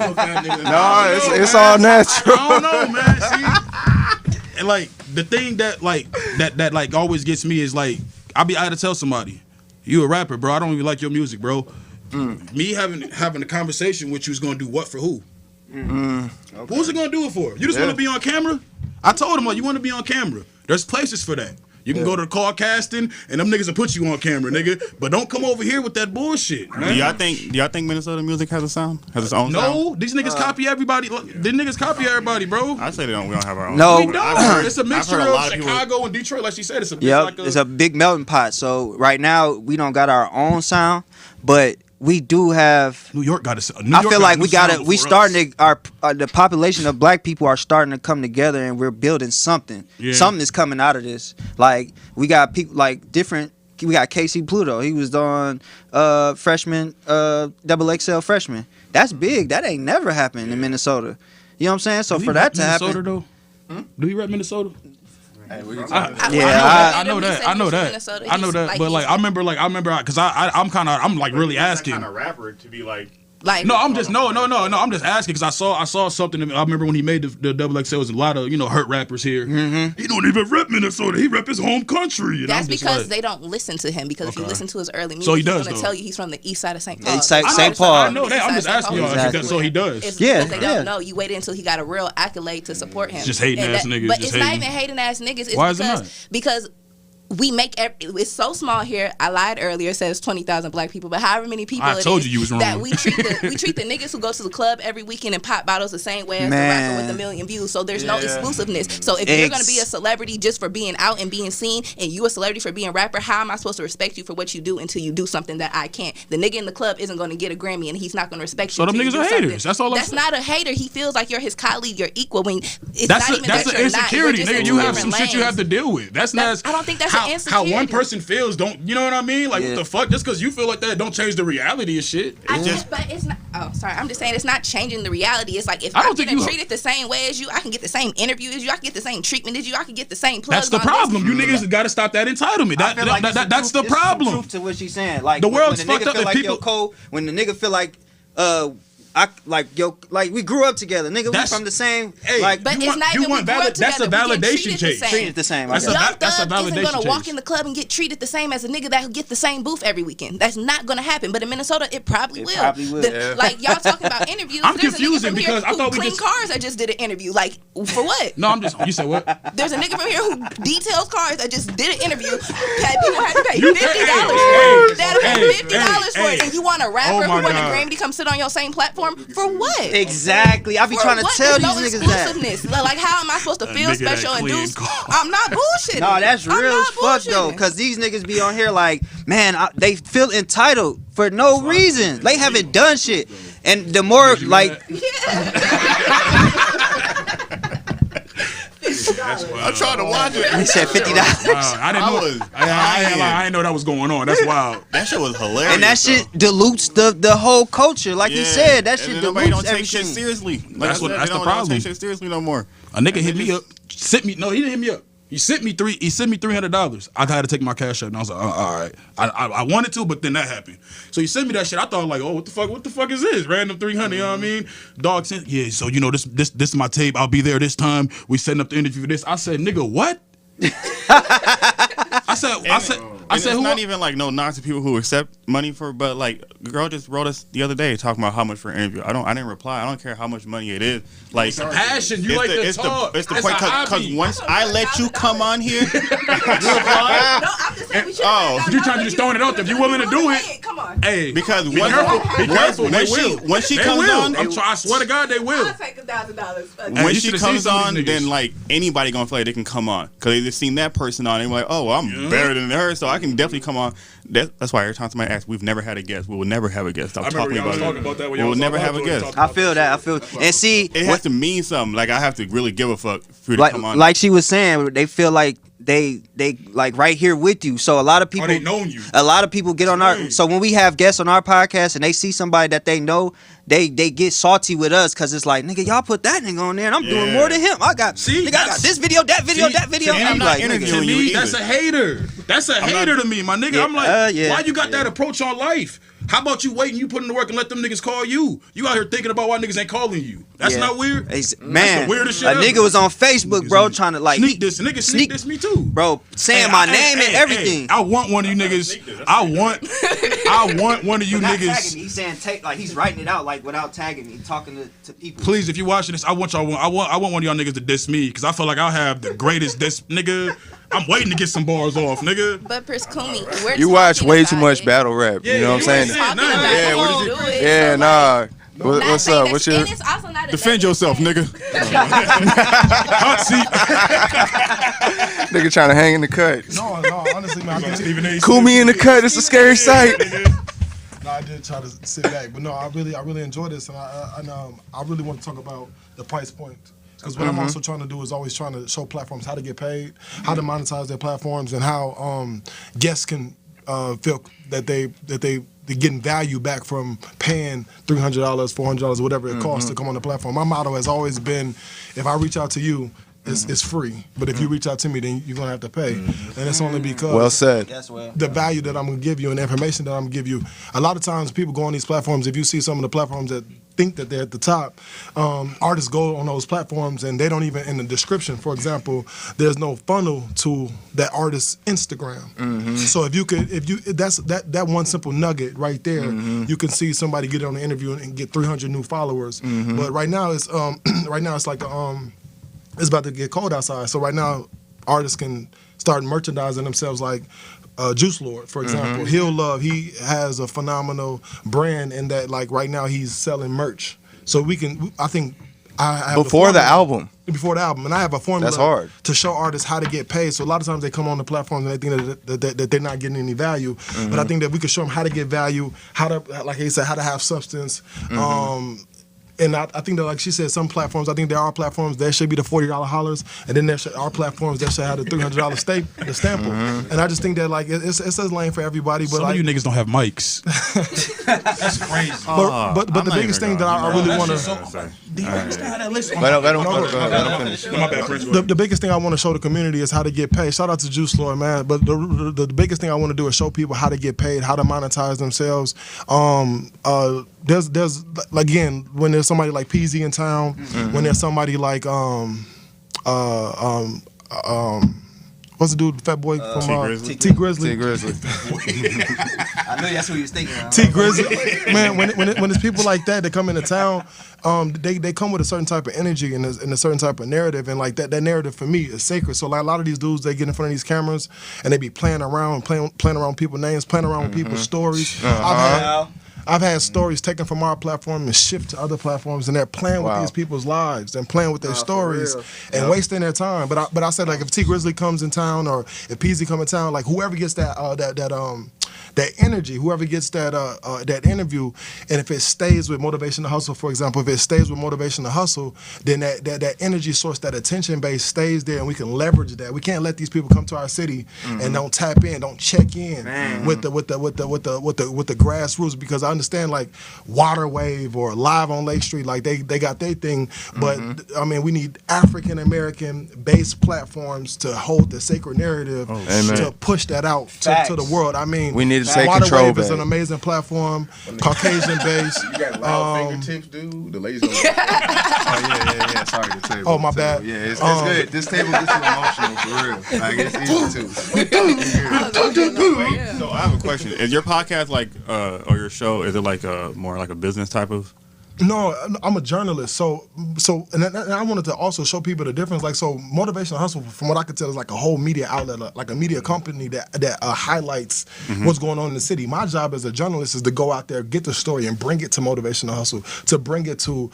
No, it's all natural. I don't know, man. See, and like the thing that like always gets me is like. I had to tell somebody, you a rapper, bro. I don't even like your music, bro. Me having a conversation with you is gonna do what for who? Okay. Who's it gonna do it for? You just want to be on camera? I told him like you want to be on camera. There's places for that. You can go to the car casting, and them niggas will put you on camera, nigga. But don't come over here with that bullshit, man. Do y'all think Minnesota music has a sound? Has its own sound? No, these niggas copy everybody. These niggas copy everybody, bro. I say we don't have our own. No, we don't. It's a mixture of Chicago and Detroit, like she said. It's a big melting pot. So right now we don't got our own sound, but we do have. New York got a. I feel like we starting to the population of black people are starting to come together and we're building something. Yeah. Something is coming out of this. Like we got people like different. We got KC Pluto. He was on freshman, XXL freshman. That's big. That ain't never happened in Minnesota. You know what I'm saying? So for that to happen. Minnesota though? Do you rep Minnesota? I know that. But like, I remember, because I'm like really asking. Kind of rapper to be like. I'm just asking because I saw something. I remember when he made the XXL, there was a lot of hurt rappers here. Mm-hmm. He don't even rep Minnesota. He rep his home country. And that's because they don't listen to him. Because if you listen to his early music, he's going to tell you he's from the east side of St. Paul. St. Paul. I know that. I'm just asking y'all. Exactly. So he does. It's because they don't know. You waited until he got a real accolade to support him. Just hating ass niggas. But it's not even hating ass niggas. It's Why is it not? Because we make it's so small here. I lied earlier. It says 20,000 black people, but however many people I told you was wrong. That we treat the niggas who go to the club every weekend and pop bottles the same way as the rapper with 1 million views. So there's no exclusiveness. So if you're gonna be a celebrity just for being out and being seen, and you a celebrity for being a rapper, how am I supposed to respect you for what you do until you do something that I can't? The nigga in the club isn't gonna get a Grammy, and he's not gonna respect you. So them niggas are haters. That's all. That's not a hater. He feels like you're his colleague, your equal. When it's that's not even that you're insecurity, not. Nigga, you have some shit you have to deal with. That's not. I don't think that's an insecurity. How one person feels, don't you know what I mean? Like what the fuck? Just because you feel like that, don't change the reality of shit. But it's not. Oh, sorry. I'm just saying it's not changing the reality. It's like if I'm getting treated the same way as you, I can get the same interview as you, I can get the same treatment as you, I can get the same plugs. That's the problem. You niggas got to stop that entitlement. That's the problem. Truth to what she's saying. Like the world's fucked up. When the nigga feel like we grew up together, nigga. We from the same. But it's not even we grew up together. That's a validation case. Treated the same. That's a validation isn't gonna walk in the club and get treated the same as a nigga that get the same booth every weekend. That's not gonna happen. But in Minnesota, it probably will. Like y'all talking about interviews. I'm confusing because I thought we clean cars. I just did an interview. Like for what? No, you said what? There's a nigga from here who details cars. I just did an interview. People had to pay $50. They had to pay $50 for it, and you want want a rapper who won a God. Grammy to come sit on your same platform for what? Exactly. I be trying to tell these niggas that. Exclusiveness. Like, how am I supposed to feel nigga that special and clean do? car. I'm not bullshitting. No, that's I'm real not as fuck though, bullshitting. cause these niggas be on here like, man, they feel entitled for no reason. They haven't done shit, and the more like, I'm trying to watch it. he said $50. Wow, I didn't know. I didn't know that was going on. That's wild. That shit was hilarious. And that shit dilutes the whole culture. Like he said, that shit nobody dilutes don't take shit everything. seriously. That's Like I said, the they don't problem. take shit seriously no more. A nigga hit me up, sent me. No, he didn't hit me up. He sent me $300. I had to take my cash out, and I was like, all right. I wanted to, but then that happened. So he sent me that shit. I thought like, oh, what the fuck is this? Random 300. You know what I mean? Dog sent, yeah. So you know this is my tape. I'll be there this time. We setting up the interview for this. I said, nigga, what? I said, It's not even like no knock to people who accept money for, but like girl just wrote us the other day talking about how much for an interview. I didn't reply. I don't care how much money it is. Like it's a passion. You like to talk. It's the point because once I let you come on here, you reply. No, I'm just saying we should. You trying to just throwing it out there. If you willing to do it, come on. hey, Because be careful. They will. When she They comes will. on, I swear to God, they will. I'll take $1,000. when you she should've seen comes some of on, these niggas. then like anybody gonna feel like they can come on because they just seen that person on. And they're like, oh, well, I'm better than her, so I can definitely come on. That's why every time somebody asks, we've never had a guest. We will never have a guest. Stop talking about it. When We will never have a guest. I feel that. And see, It has to mean something. Like I have to really give a fuck for you to like come on. like she was saying, they feel like they like right here with you. So a lot of people, they known you. A lot of people get on our. So when we have guests on our podcast and they see somebody that they know, they get salty with us because it's like, nigga, y'all put that nigga on there and I'm doing more than him. I got this video, that video, that video. and I'm I'm not like, interviewing To you me, either. that's a hater. That's a hater to me, my nigga. I'm like, why you got that approach on life? How about you wait and you put in the work and let them niggas call you? You out here thinking about why niggas ain't calling you. That's not weird. Man, That's the weirdest shit a ever. nigga was on Facebook, bro, trying to like Sneak this. Nigga sneak this me too. bro, saying my name and everything. I want one of you niggas. I want one of you Not niggas. tagging me. He's saying like he's writing it out like without tagging me, talking to people. Please, if you're watching this, I want one of y'all niggas to diss me because I feel like I'll have the greatest diss, nigga. I'm waiting to get some bars off, nigga. But Pris Kumi, we're You watch talking way about too much it. battle rap. Yeah, you know what I'm you saying? ain't Talking Nah, about yeah, it, what won't is do it? it. Yeah, So, nah. like, What's saying up? that- What's your and it's also not a Defend negative yourself, thing. nigga. Hot seat. nigga trying to hang in the cut? No, honestly, man, I did, Cool me in the cut. It's a scary sight. no, I did try to sit back, but no, I really enjoy this, and I really want to talk about the price point. Because what I'm also trying to do is always trying to show platforms how to get paid, how to monetize their platforms, and how guests can feel that they're getting value back from paying $300, $400, whatever it costs to come on the platform. My motto has always been, if I reach out to you, it's free. But if you reach out to me, then you're gonna have to pay, and it's only because Well said. the value that I'm gonna give you and the information that I'm gonna give you. A lot of times people go on these platforms, if you see some of the platforms that think that they're at the top, artists go on those platforms and they don't even, in the description, for example, there's no funnel to that artist's Instagram. So that's that one simple nugget right there, you can see somebody get on the interview and get 300 new followers. But right now it's like it's about to get cold outside. So right now artists can start merchandising themselves like Juice Lord, for example. He has a phenomenal brand in that, like, right now he's selling merch. So I have Before the album. Before the album. And I have a formula That's hard. to show artists how to get paid. So a lot of times they come on the platforms and they think that they're not getting any value. But I think that we can show them how to get value, how to, like he said, how to have substance. And I think that, like she said, some platforms, I think there are platforms that should be the $40 hollers, and then there are platforms that should have the $300 stample. And I just think that, like, it's a lane for everybody. But Some of you niggas don't have mics. That's crazy. But the biggest thing that I really want to... Let him finish. My bad, Prince. The biggest thing I want to show the community is how to get paid. Shout out to Juice Lord, man. But the biggest thing I want to do is show people how to get paid, how to monetize themselves. There's again, when there's somebody like PZ in town, when there's somebody like what's the dude, fat boy from T Grizzly. T Grizzly. I know that's what he was thinking. T Grizzly, man. When it's people like that come into town, they come with a certain type of energy and a certain type of narrative, and like that narrative for me is sacred. So like a lot of these dudes, they get in front of these cameras and they be playing around with people's names, playing around with people's stories. I've had stories taken from our platform and shipped to other platforms, and they're playing with these people's lives and playing with their stories and wasting their time. But I said, like, if T Grizzly comes in town or if Peasy come in town, like whoever gets that energy, whoever gets that interview, and if it stays with Motivation to Hustle, for example, if it stays with Motivation to Hustle, then that energy source, that attention base stays there, and we can leverage that. We can't let these people come to our city and don't tap in, don't check in with the grassroots, because I understand like Water Wave or Live on Lake Street, like they got their thing, but I mean we need African American based platforms to hold the sacred narrative, to push that out to the world. I mean, we need to take Water control Wave back. is an amazing platform, Caucasian based. You got loud fingertips, dude. The ladies gonna. yeah. Sorry, the table. Oh, my bad. Yeah, it's good. This table gets you emotional for real. Like it's easy too. So I have a question. Is your podcast like, or your show, is it like more like a business type of? No, I'm a journalist, so and I wanted to also show people the difference. Like, so Motivational Hustle, from what I could tell, is like a whole media outlet, like a media company that highlights what's going on in the city. My job as a journalist is to go out there, get the story, and bring it to Motivational Hustle, to bring it to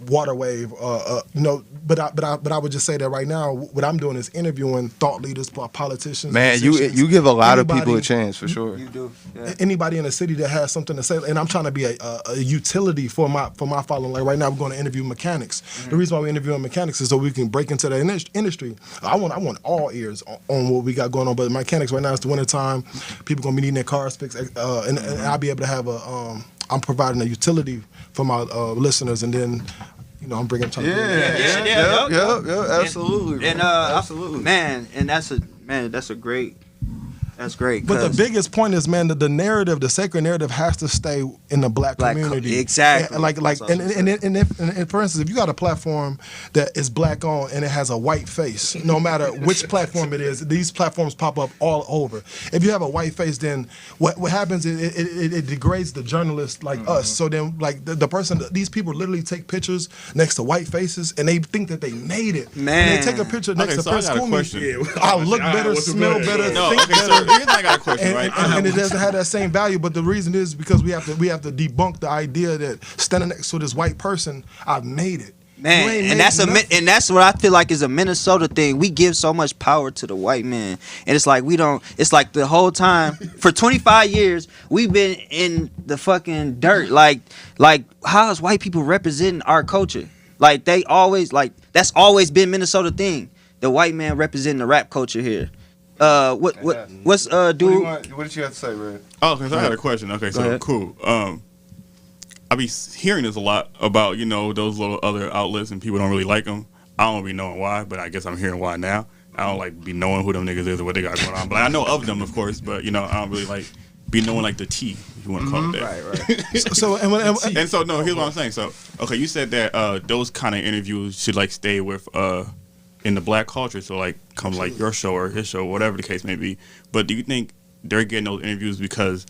Water Wave. But I would just say that right now, what I'm doing is interviewing thought leaders, politicians. Man, you give a lot of people a chance for sure. You do. Yeah. Anybody in the city that has something to say, and I'm trying to be a utility for my following. Like right now, we're going to interview mechanics. The reason why we're interviewing mechanics is so we can break into the industry. I want all ears on what we got going on. But mechanics right now, it's the winter time. People gonna be needing their cars fixed, and I'll be able to have I'm providing a utility for my listeners, and then I'm bringing them. Yeah, absolutely. And absolutely, man, and that's a great. That's great. But the biggest point is, man, that the narrative, the sacred narrative, has to stay in the black community. Exactly. And for instance, if you got a platform that is black owned and it has a white face, no matter which platform it is, these platforms pop up all over. If you have a white face, then what happens is it degrades the journalists like us. So then, like the person, these people literally take pictures next to white faces and they think that they made it. Man, and they take a picture next to Prince Kumi. Yeah, I look better, smell better, think better. Here's I got a question, right? And it doesn't have that same value, but the reason is because we have to debunk the idea that standing next to this white person, I've made it. Man, and that's what I feel like is a Minnesota thing. We give so much power to the white man, and it's like we don't. It's like the whole time for 25 years we've been in the fucking dirt. Like how is white people representing our culture? Like they always that's always been Minnesota thing. The white man representing the rap culture here. What's dude? What did you have to say, Red? Oh, because I got a question. Okay, so cool. I be hearing this a lot about those little other outlets and people don't really like them. I don't be knowing why, but I guess I'm hearing why now. I don't like be knowing who them niggas is or what they got going on. But I know of them, of course. But I don't really like be knowing like the tea, if you want to call it that. Right. And so no, here's what I'm saying. So okay, you said that those kind of interviews should like stay with in the black culture, so like come like your show or his show, whatever the case may be. But do you think they're getting those interviews because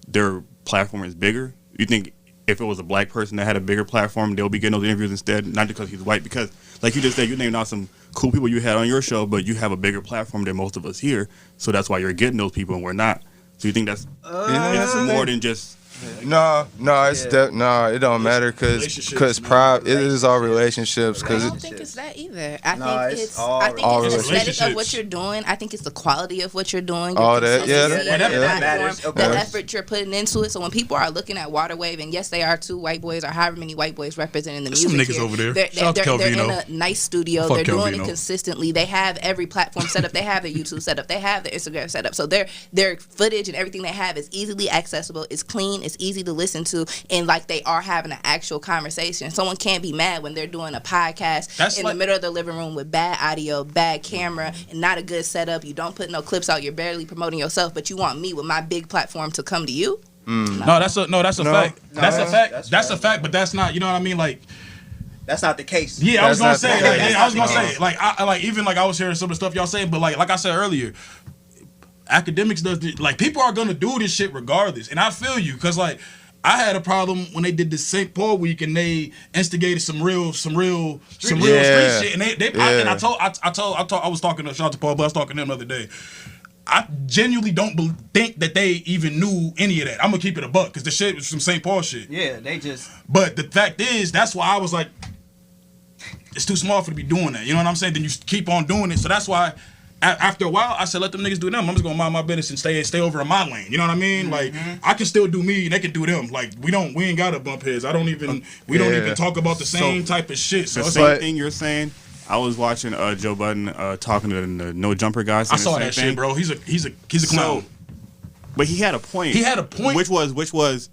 their platform is bigger? You think if it was a black person that had a bigger platform, they'll be getting those interviews instead, not because he's white? Because like you just said, you named out some cool people you had on your show, but you have a bigger platform than most of us here, so that's why you're getting those people and we're not. So you think that's it's more than just... No, it don't matter because pride, it is all relationships. I don't think it's that either. I think it's the aesthetic of what you're doing. I think it's the quality of what you're doing. All that, that matters. The effort you're putting into it. So when people are looking at Water Wave, and yes, they are two white boys or however many white boys representing the music. Some niggas here. over there. They're in a nice studio. Fuck they're doing Calvino. it consistently. They have every platform set up. They have their YouTube set up. They have their Instagram set up. So their footage and everything they have is easily accessible. It's clean. It's easy to listen to, and like they are having an actual conversation. Someone can't be mad when they're doing a podcast in the middle of the living room with bad audio, bad camera, and not a good setup. You don't put no clips out. You're barely promoting yourself, but you want me with my big platform to come to you? No, that's a fact. That's a fact. That's a fact, but that's not. You know what I mean? Like. That's not the case. Yeah, I was gonna say. I was hearing some of the stuff y'all saying, but like I said earlier, academics does like people are gonna do this shit regardless, and I feel you because like I had a problem when they did the St. Paul week and they instigated some real street shit, and I was talking to shout out to Paul, but I was talking to him the other day. I genuinely don't think that they even knew any of that. I'm gonna keep it a buck because the shit was from St. Paul shit. Yeah, they just. But the fact is, that's why I was like, it's too small for to be doing that. You know what I'm saying? Then you keep on doing it. So that's why, after a while, I said, let them niggas do them. I'm just gonna mind my business and stay over in my lane. You know what I mean? Like, I can still do me, they can do them. Like, we ain't gotta bump heads. We don't even talk about the same type of shit. So the it's same like, thing you're saying. I was watching Joe Budden talking to the No Jumper guys. I saw that shit, bro. He's a clown. So, but he had a point. Which was,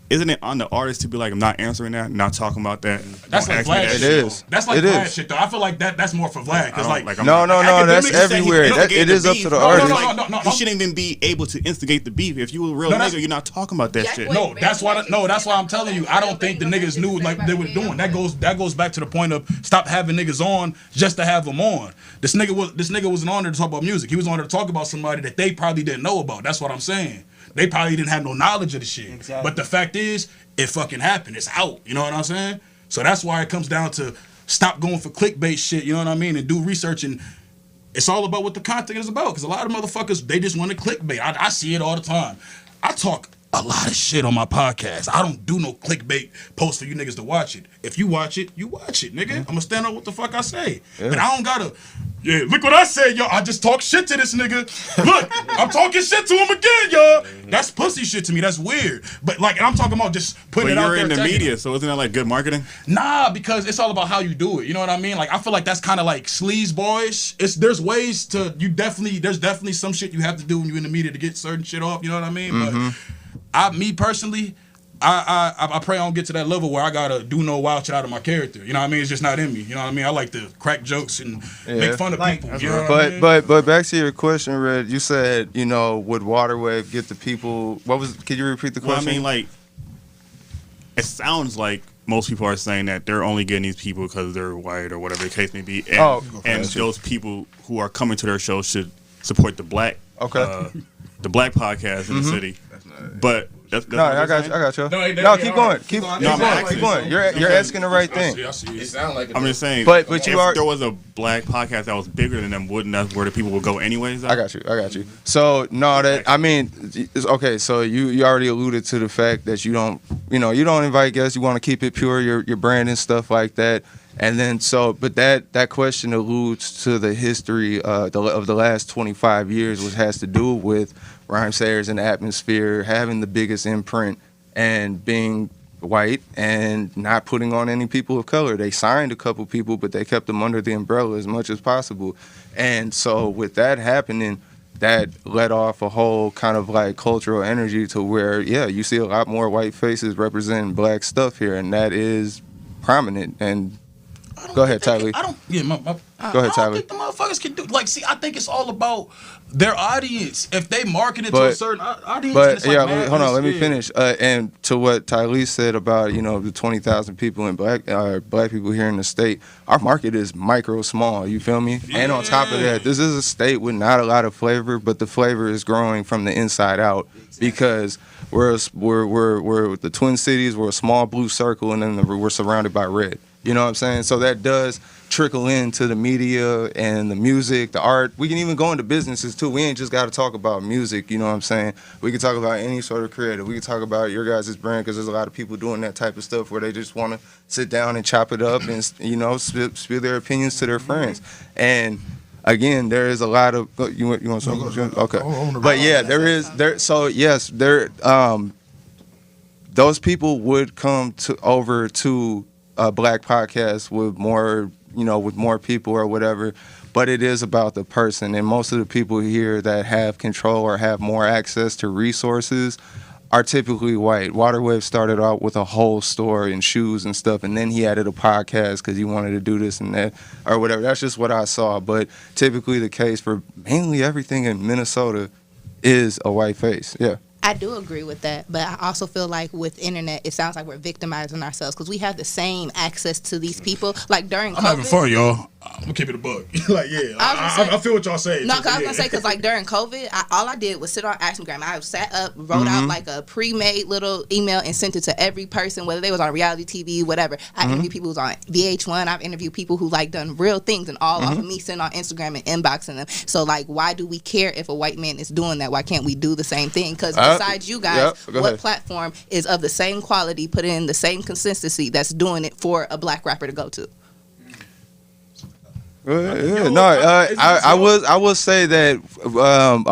isn't it on the artist to be like, I'm not answering that, not talking about that? That's like Vlad shit. It is. That's like Vlad shit, though. I feel like that's more for Vlad. Cause no, that's everywhere. It is up to the artist. No. You shouldn't even be able to instigate the beef. If you were a real nigga, you're not talking about that shit. No, that's why I'm telling you. I don't think the niggas knew like they were doing. That goes back to the point of stop having niggas on just to have them on. This nigga wasn't on there to talk about music. He was on there to talk about somebody that they probably didn't know about. That's what I'm saying. They probably didn't have no knowledge of the shit. Exactly. But the fact is, it fucking happened. It's out. You know what I'm saying? So that's why it comes down to stop going for clickbait shit, you know what I mean? And do research. And it's all about what the content is about. Because a lot of motherfuckers, they just want to clickbait. I see it all the time. I talk a lot of shit on my podcast. I don't do no clickbait posts for you niggas to watch it. If you watch it, nigga. I'm gonna stand on what the fuck I say. Yeah. But I don't gotta, look what I said, y'all. I just talk shit to this nigga. Look, I'm talking shit to him again, y'all. That's pussy shit to me. That's weird. But like, I'm talking about just putting it out there. You're in the media, so isn't that like good marketing? Nah, because it's all about how you do it. You know what I mean? Like, I feel like that's kind of like sleaze boyish. There's ways to, there's definitely some shit you have to do when you're in the media to get certain shit off. You know what I mean? But me personally, I pray I don't get to that level where I gotta do no wild shit out of my character. You know what I mean? It's just not in me. You know what I mean? I like to crack jokes and make fun of people. You know what I mean? But back to your question, Red. You said, would Waterwave get the people? Could you repeat the question? Well, I mean, like, it sounds like most people are saying that they're only getting these people because they're white or whatever the case may be, and those people who are coming to their show should support the black podcast in the city. But that's I got you. No, keep going. Keep going. You're asking the right thing. I see. It sounds like I'm just saying. But if there was a black podcast that was bigger than them, wouldn't that where the people would go anyways? I got you. So it's okay. So you already alluded to the fact that you don't invite guests. You want to keep it pure. Your brand and stuff like that. And then but that question alludes to the history of the last 25 years, which has to do with Rhymesayers and Atmosphere having the biggest imprint and being white and not putting on any people of color. They signed a couple people, but they kept them under the umbrella as much as possible. And so with that happening, that let off a whole kind of like cultural energy to where, you see a lot more white faces representing black stuff here, and that is prominent. And go ahead, Tyler. Go ahead, Tyler. I don't think the motherfuckers can do. Like, see, I think it's all about their audience. If they market it to a certain audience, let me finish. And to what Tylee said about the 20,000 people in black people here in the state, our market is micro small. You feel me? Yeah. And on top of that, this is a state with not a lot of flavor, but the flavor is growing from the inside out because we're the Twin Cities. We're a small blue circle, and then we're surrounded by red. You know what I'm saying? So that does trickle into the media and the music, the art. We can even go into businesses too. We ain't just got to talk about music. You know what I'm saying? We can talk about any sort of creative. We can talk about your guys' brand because there's a lot of people doing that type of stuff where they just want to sit down and chop it up and spill their opinions to their friends. And again, there is a lot of you want something? Okay, but yeah, there. So yes, there. Those people would come over to a black podcast with more people or whatever, but it is about the person. And most of the people here that have control or have more access to resources are typically white. Waterwave started out with a whole store and shoes and stuff, and then he added a podcast because he wanted to do this and that or whatever. That's just what I saw. But typically the case for mainly everything in Minnesota is a white face. Yeah. I do agree with that, but I also feel like with internet, it sounds like we're victimizing ourselves because we have the same access to these people. Like during COVID, I'm having fun, y'all. I'm gonna keep it a buck. Like, yeah, I feel what y'all saying. No, because I was gonna say, because like during COVID, all I did was sit on Instagram. I sat up, wrote out like a pre-made little email and sent it to every person, whether they was on reality TV, whatever. I interviewed people who was on VH1. I've interviewed people who like done real things, and all off of me sitting on Instagram and inboxing them. So like, why do we care if a white man is doing that? Why can't we do the same thing? Because besides you guys, what platform is of the same quality, put in the same consistency that's doing it for a black rapper to go to? I would say that a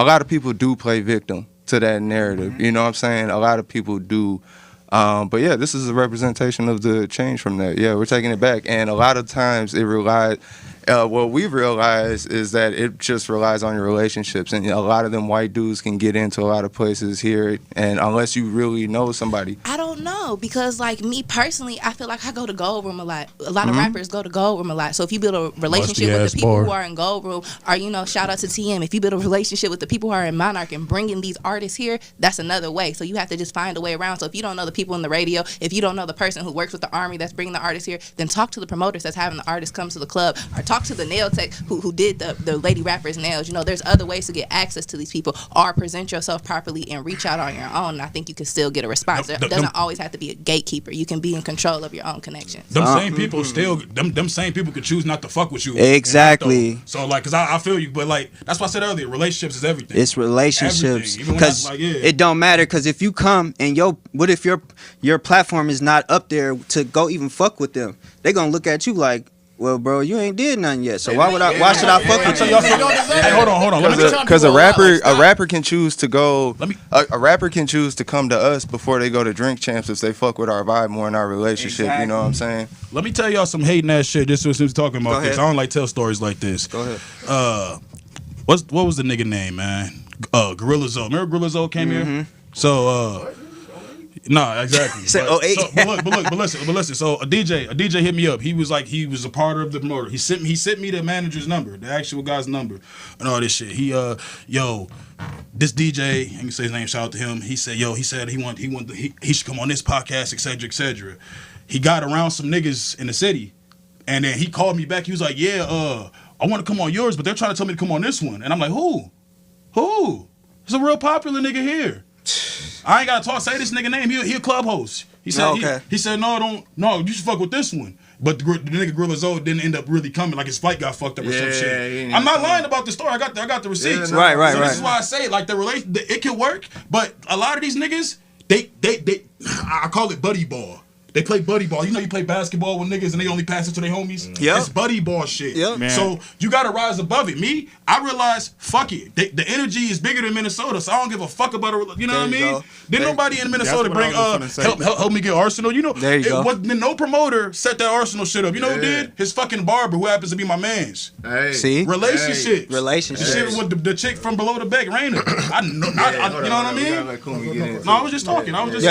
lot of people do play victim to that narrative. You know what I'm saying? A lot of people do. But yeah, this is a representation of the change from that. Yeah, we're taking it back. And a lot of times it relies, what we've realized is that it just relies on your relationships. And a lot of them white dudes can get into a lot of places here. And unless you really know somebody. I don't know, because like me personally, I feel like I go to Gold Room a lot. A lot of rappers go to Gold Room a lot. So if you build a relationship with the people who are in Gold Room, or, you know, shout out to TM, if you build a relationship with the people who are in Monarch and bringing these artists here, that's another way. So you have to just find a way around. So if you don't know the people in the radio, if you don't know the person who works with the Army that's bringing the artists here, then talk to the promoters that's having the artists come to the club, or talk to the nail tech who did the lady rapper's nails. You know, there's other ways to get access to these people, or present yourself properly and reach out on your own. And I think you can still get a response. It doesn't always have to be a gatekeeper. You can be in control of your own connections. Them same people still, them same people could choose not to fuck with you. Exactly. So like, cause I feel you, but like, that's why I said earlier, relationships is everything. It's relationships, because it don't matter. Because if you come and what if your platform is not up there to go even fuck with them? They gonna look at you like, well, bro, you ain't did nothing yet, so why should I fuck with you? Hey, hold on. Because a rapper can choose to go. A rapper can choose to come to us before they go to Drink Champs if they fuck with our vibe more in our relationship. Exactly. You know what I'm saying? Let me tell y'all some hating ass shit. Just since we're talking about this, I don't like tell stories like this. Go ahead. What was the nigga name, man? Gorilla Zoe. Remember Gorilla Zoe came here? So nah, exactly. But listen. So a DJ hit me up. He was a part of the promoter. He sent me the manager's number, the actual guy's number, and all this shit. He this DJ, I can say his name. Shout out to him. He said he should come on this podcast, etc., etc. He got around some niggas in the city, and then he called me back. He was like, I want to come on yours, but they're trying to tell me to come on this one, and I'm like, who? It's a real popular nigga here. I ain't gotta say this nigga name. He a club host. He said he said no, you should fuck with this one. But the nigga Gorilla Zoe didn't end up really coming. Like his flight got fucked up or some shit. I'm not lying about the story. I got the receipts. Yeah, right. This is why I say like it can work. But a lot of these niggas, they I call it buddy ball. They play buddy ball. You know, you play basketball with niggas and they only pass it to their homies. Yep. It's buddy ball shit. Yep. So you gotta rise above it. Me, I realize, fuck it. The energy is bigger than Minnesota, so I don't give a fuck about it. You know what I mean? Didn't nobody in Minnesota bring help me get Arsenal. You know, there you go. No promoter set that Arsenal shit up. You know who did? His fucking barber, who happens to be my man's. Hey. See? Relationships. Relationships. The shit with the chick from below the back, Raina. You know what I mean? No, I was just talking. Go ahead.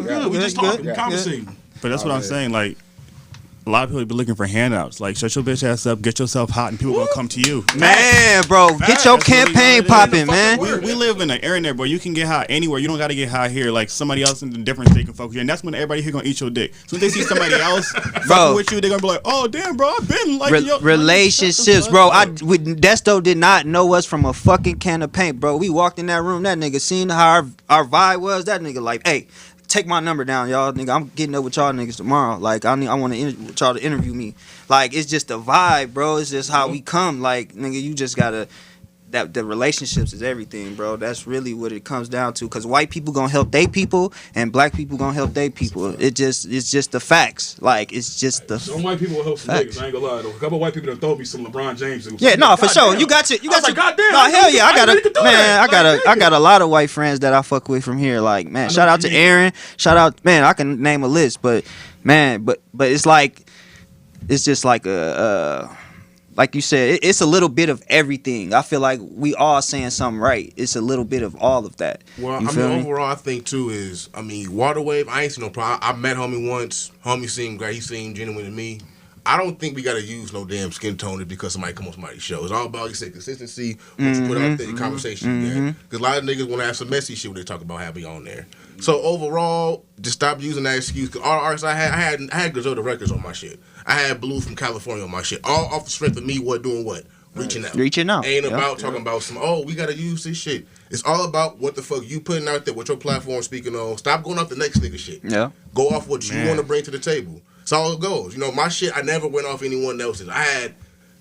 Good. We just talking, conversating. But that's what I'm saying. Like, a lot of people be looking for handouts. Like, shut your bitch ass up, get yourself hot, and people gonna come to you. Man, bro, get your campaign popping, man. We live in an area where you can get hot anywhere. You don't gotta get hot here. Like somebody else in a different state can fuck with you, and that's when everybody here gonna eat your dick. So when they see somebody else fucking with you, they're gonna be like, "Oh, damn, bro, I've been like relationships, bro." Desto did not know us from a fucking can of paint, bro. We walked in that room, that nigga seen how our vibe was. That nigga like, hey, take my number down, y'all. Nigga, I'm getting up with y'all niggas tomorrow. Like, I want y'all to interview me. Like, it's just a vibe, bro. It's just how we come. Like, nigga, you just gotta. The relationships is everything, bro. That's really what it comes down to. Cause white people gonna help they people, and black people gonna help they people. It's just the facts. Like, it's just the. Some white people will help some niggas. I ain't gonna lie though. A couple white people that throw me some LeBron James. Yeah, no, for sure. You got your. Goddamn. No, hell yeah. I got a lot of white friends that I fuck with from here. Like, man, shout out to Aaron. Shout out, man. I can name a list, but man, but it's like, it's just like like you said, it's a little bit of everything. I feel like we all saying something right. It's a little bit of all of that. Well, overall, I think too Water Wave. I ain't seen no problem. I met homie once. Homie seemed great. He seemed genuine to me. I don't think we gotta use no damn skin toner because somebody come on somebody's show. It's all about, you say, consistency, what you put out there, your conversation. Because a lot of niggas want to have some messy shit when they talk about having on there. So overall, just stop using that excuse. Because all the artists I had Griselda Records on my shit. I had Blue from California on my shit. All off the strength of me doing what? Reaching out. Ain't about talking about some, we gotta use this shit. It's all about what the fuck you putting out there, what your platform speaking on. Stop going off the next nigga shit. Yeah. Go off what you want to bring to the table. That's all it goes. You know, my shit, I never went off anyone else's. I had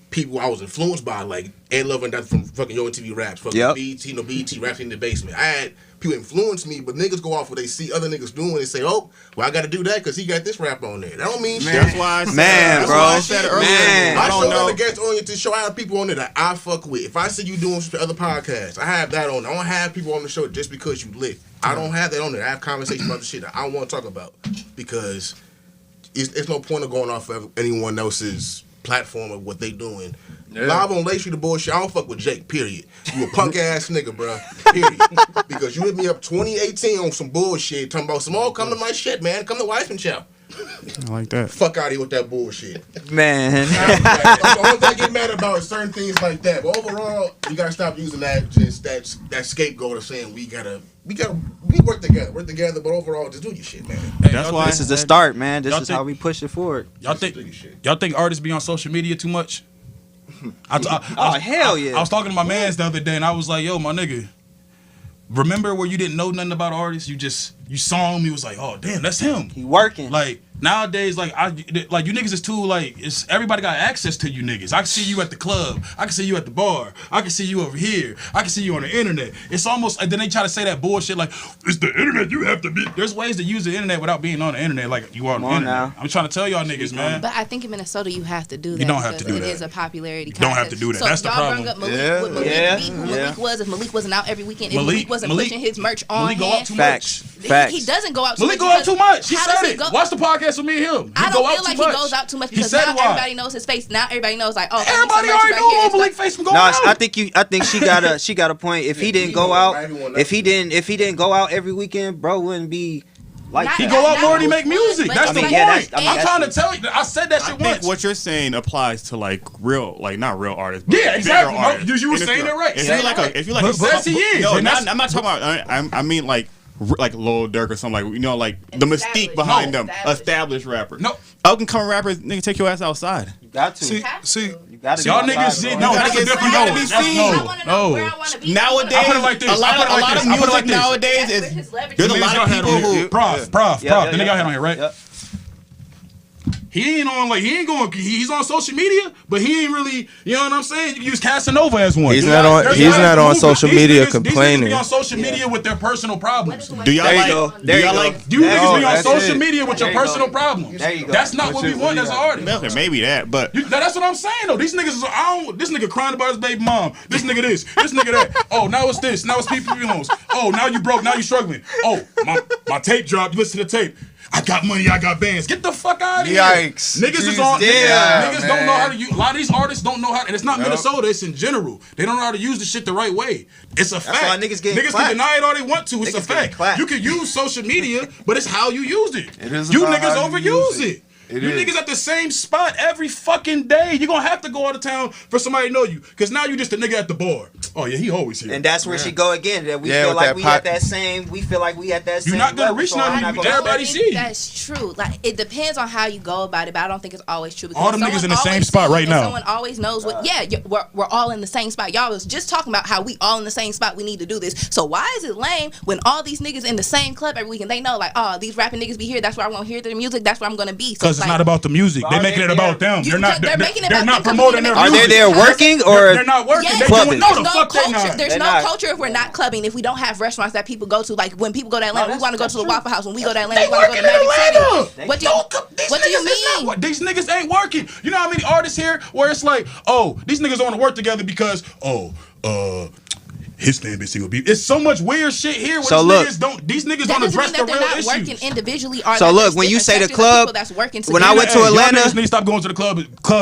people I was influenced by, like Ed Love and that from fucking Yo MTV Raps, fucking BET Raps in the Basement. I had people influence me, but niggas go off what they see other niggas doing and say, well, I got to do that because he got this rap on there. That don't mean shit. That's why I said earlier. I show other guest oriented to show I have people on there that I fuck with. If I see you doing other podcasts, I have that on there. I don't have people on the show just because you lit. I don't have that on there. I have conversations about the shit that I want to talk about because it's no point of going off of anyone else's platform of what they doing. Live on Lake Street, the bullshit. I don't fuck with Jake, period. You a punk ass nigga, bro. Period. Because you hit me up 2018 on some bullshit, talking about some, come to my shit, man. Come to Wife and Chow. I like that. Fuck out of here with that bullshit. Man. The only thing I get mad about is certain things like that. But overall, you gotta stop using that scapegoat of saying we work together. But overall, just do your shit, man. Hey, that's why this is the start, man. This is how we push it forward. Y'all think artists be on social media too much? Hell yeah. I was talking to my mans the other day, and I was like, yo, my nigga, remember where you didn't know nothing about artists? You saw him, you was like, oh damn, that's him. He working. Like nowadays, like you niggas is too everybody got access to you niggas. I can see you at the club, I can see you at the bar, I can see you over here, I can see you on the internet. It's almost, and then they try to say that bullshit like it's the internet. You have to be. There's ways to use the internet without being on the internet, like you are on the internet. Now. I'm trying to tell y'all niggas, man. But I think in Minnesota you have to do that. You don't have to do that. It is a popularity. You don't have to do that. So that's the problem. Y'all bring up Malik, Malik was if Malik wasn't out every weekend, if Malik wasn't pushing his merch on. Malik go out too much. He doesn't go out too much. Malik go out too much. He said it. Watch the podcast with me and him. I don't feel like he goes out too much because now everybody knows his face. Now everybody knows like, everybody already know Malik face from going out. I think she got a point. If he didn't go out, if he didn't go out every weekend, bro wouldn't be like he go out more and he make music. That's the point. I'm trying to tell you. I said that shit once. I think what you're saying applies to like not real artists. But yeah, exactly. You were saying it right. If you like a says he is. No, I'm not talking about. I mean like Lil Durk or something like like the mystique behind them, established rapper. No, up and coming rappers, nigga, take your ass outside. You got to. See, you got to. Y'all niggas, that's a different goal. That's no. Nowadays, a lot of music nowadays is there's a lot of people who prof. The nigga y'all had on here, right? He ain't on he's on social media, but he ain't really, you know what I'm saying? You can use Casanova as one. He's not on social media complaining. These niggas be on social media with their personal problems. Do y'all like you niggas be on social media with your personal problems. That's not what we want as an artist. Maybe that, but that's what I'm saying though. These niggas this nigga crying about his baby mom. This nigga this nigga that. Oh, now it's this. Now it's PPP loans. Oh, now you broke. Now you struggling. Oh, my tape dropped. You listen to the tape. I got money, I got bands. Get the fuck out of here. Yikes. Niggas is on. Niggas don't know how to use. A lot of these artists don't know how. And it's not Minnesota. It's in general. They don't know how to use the shit the right way. It's a fact. Why niggas can deny it all they want to. It's a fact. You can use social media, but it's how you use it. You niggas overuse it. You niggas at the same spot every fucking day. You're gonna have to go out of town for somebody to know you. Cause now you just a nigga at the bar. Oh yeah, he always here. And that's where she go again. That we feel like we at that same. We feel like we at that same. You're not gonna reach nothing. Everybody see. That's true. Like it depends on how you go about it, but I don't think it's always true. All them niggas in the same spot right now. Someone always knows what. We're all in the same spot. Y'all was just talking about how we all in the same spot. We need to do this. So why is it lame when all these niggas in the same club every weekend? They know like, oh, these rapping niggas be here. That's where I'm gonna hear their music. That's where I'm gonna be. Because it's not about the music. They're making it about them. They're not promoting their music. Are they there working or they're not working? Clubbing. There's no culture if we're not clubbing. If we don't have restaurants that people go to, like when people go to Atlanta, we want to go to the Waffle House. When we go to Atlanta, we want to go to Magic City. What do you mean? These niggas ain't working. You know how many artists here where it's like, oh, these niggas don't want to work together because his fan base single beef. It's so much weird shit here. Where So these niggas don't address the real not issues. working individually. Or So that look, there's when you say the different sectors of club, people that's working when I went to Atlanta, y'all niggas need to stop going to the club.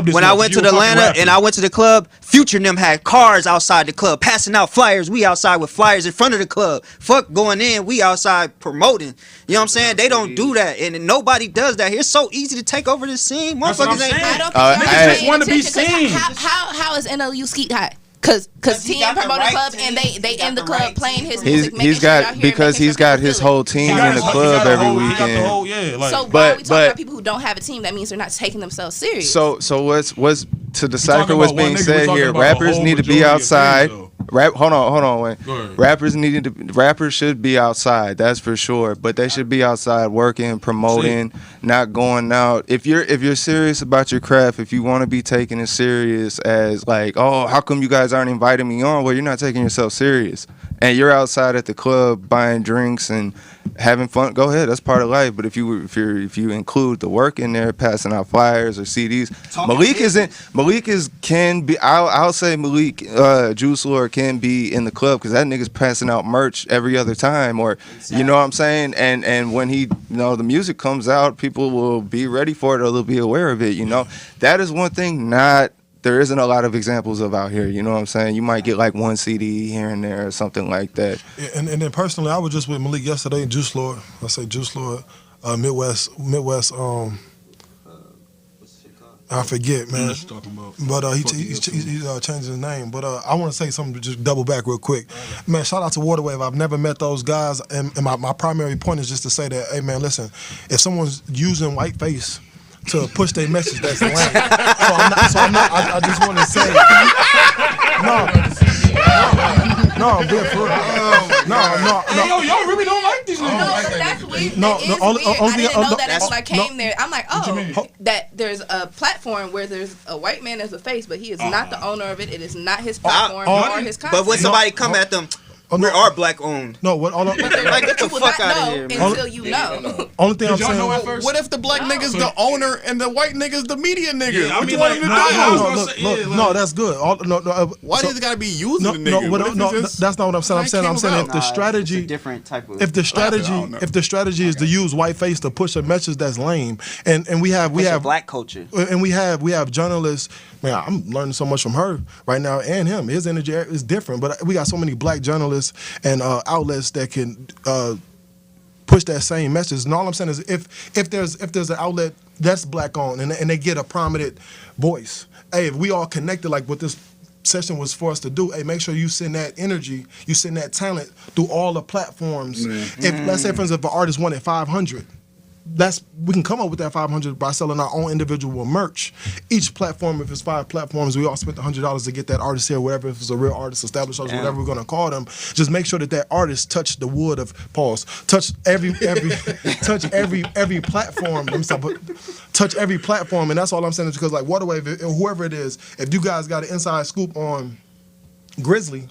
This when I month. went You to a fucking Atlanta rapper. and I went to the club, Future and them had cars outside the club passing out flyers. We outside with flyers in front of the club. Fuck going in, we outside promoting. You know what I'm saying? They don't do that, and nobody does that here. It's so easy to take over the scene. That's what I'm Motherfuckers ain't. saying. I don't I think y'all just wanna be paying attention, 'cause seen. How is NLU Skeet high? Cause he TM got the promoting right club team. and they He got in the the club right playing team. his music. making He's sure y'all got hear it, because making he's sure got people his feel it. whole team He got in the his- he club got the every whole- he got the weekend. whole- yeah, like, So why But- are we talking about people who don't have a team? That means they're not taking themselves serious. So what's to decipher talking what's about one being nigga, we're said talking here? about the Rappers whole need to be majority of outside. things, Hold on, Wayne. Go ahead. Rappers should be outside. That's for sure. But they should be outside working, promoting, not going out. If you're serious about your craft, if you want to be taken as serious as like, oh, how come you guys aren't inviting me on? Well, you're not taking yourself serious, and you're outside at the club buying drinks and having fun. Go ahead, that's part of life. But if you include the work in there, passing out flyers or CDs, I'll say Malik Juice Lord can be in the club because that nigga's passing out merch every other time, or you know what I'm saying. And when he, the music comes out, people will be ready for it or they'll be aware of it. That is one thing. There isn't a lot of examples of out here. You know what I'm saying? You might get like one CD here and there or something like that. Yeah, and then personally, I was just with Malik yesterday. Juice Lord, Midwest. I forget, man. But he's changing his name. But I want to say something to just double back real quick. Man, shout out to Waterwave. I've never met those guys. And my primary point is just to say that, hey, man, listen, if someone's using whiteface to push their message, that's lame. I just want to say, no, I'm being for real. No. Yo, y'all really don't like these niggas. No, that's weird. No, That is the only- weird. I only- didn't know no, that until I came there. I'm like, What you mean? that there's a platform where there's a white man as a face, but he is not the owner of it. It is not his platform or his content. But when somebody come at them, we are black owned. No, what? Like, get the you will fuck not out of know here, man. until you know. Only thing I'm Did y'all know at saying. first? What if the black nigga's the owner and the white nigga's the media nigga? Yeah, I what mean, you want like, him to no, do? I was gonna say, yeah, No, that's good. Why does it gotta be using No, the nigga? no, What if no, it's just that's not what I'm saying. I'm saying if the It's a strategy, different type of. if the strategy, don't know. if the strategy is to use whiteface to push a message that's lame, and we have black culture. and we have journalists. Man, I'm learning so much from her right now and him. His energy is different, but we got so many black journalists and outlets that can push that same message. And all I'm saying is, if there's an outlet that's black owned and they get a prominent voice, hey, if we all connected like what this session was for us to do, hey, make sure you send that energy, you send that talent through all the platforms. If let's say, for instance, if an artist wanted 500. We can come up with that 500 by selling our own individual merch. Each platform, if it's 5 platforms, we all spent $100 to get that artist here, whatever, if it's a real artist, established artist, whatever we're gonna call them. Just make sure that artist touch the wood of touch every platform. Touch every platform, and that's all I'm saying is because like Waterwave, whoever it is, if you guys got an inside scoop on Grizzly,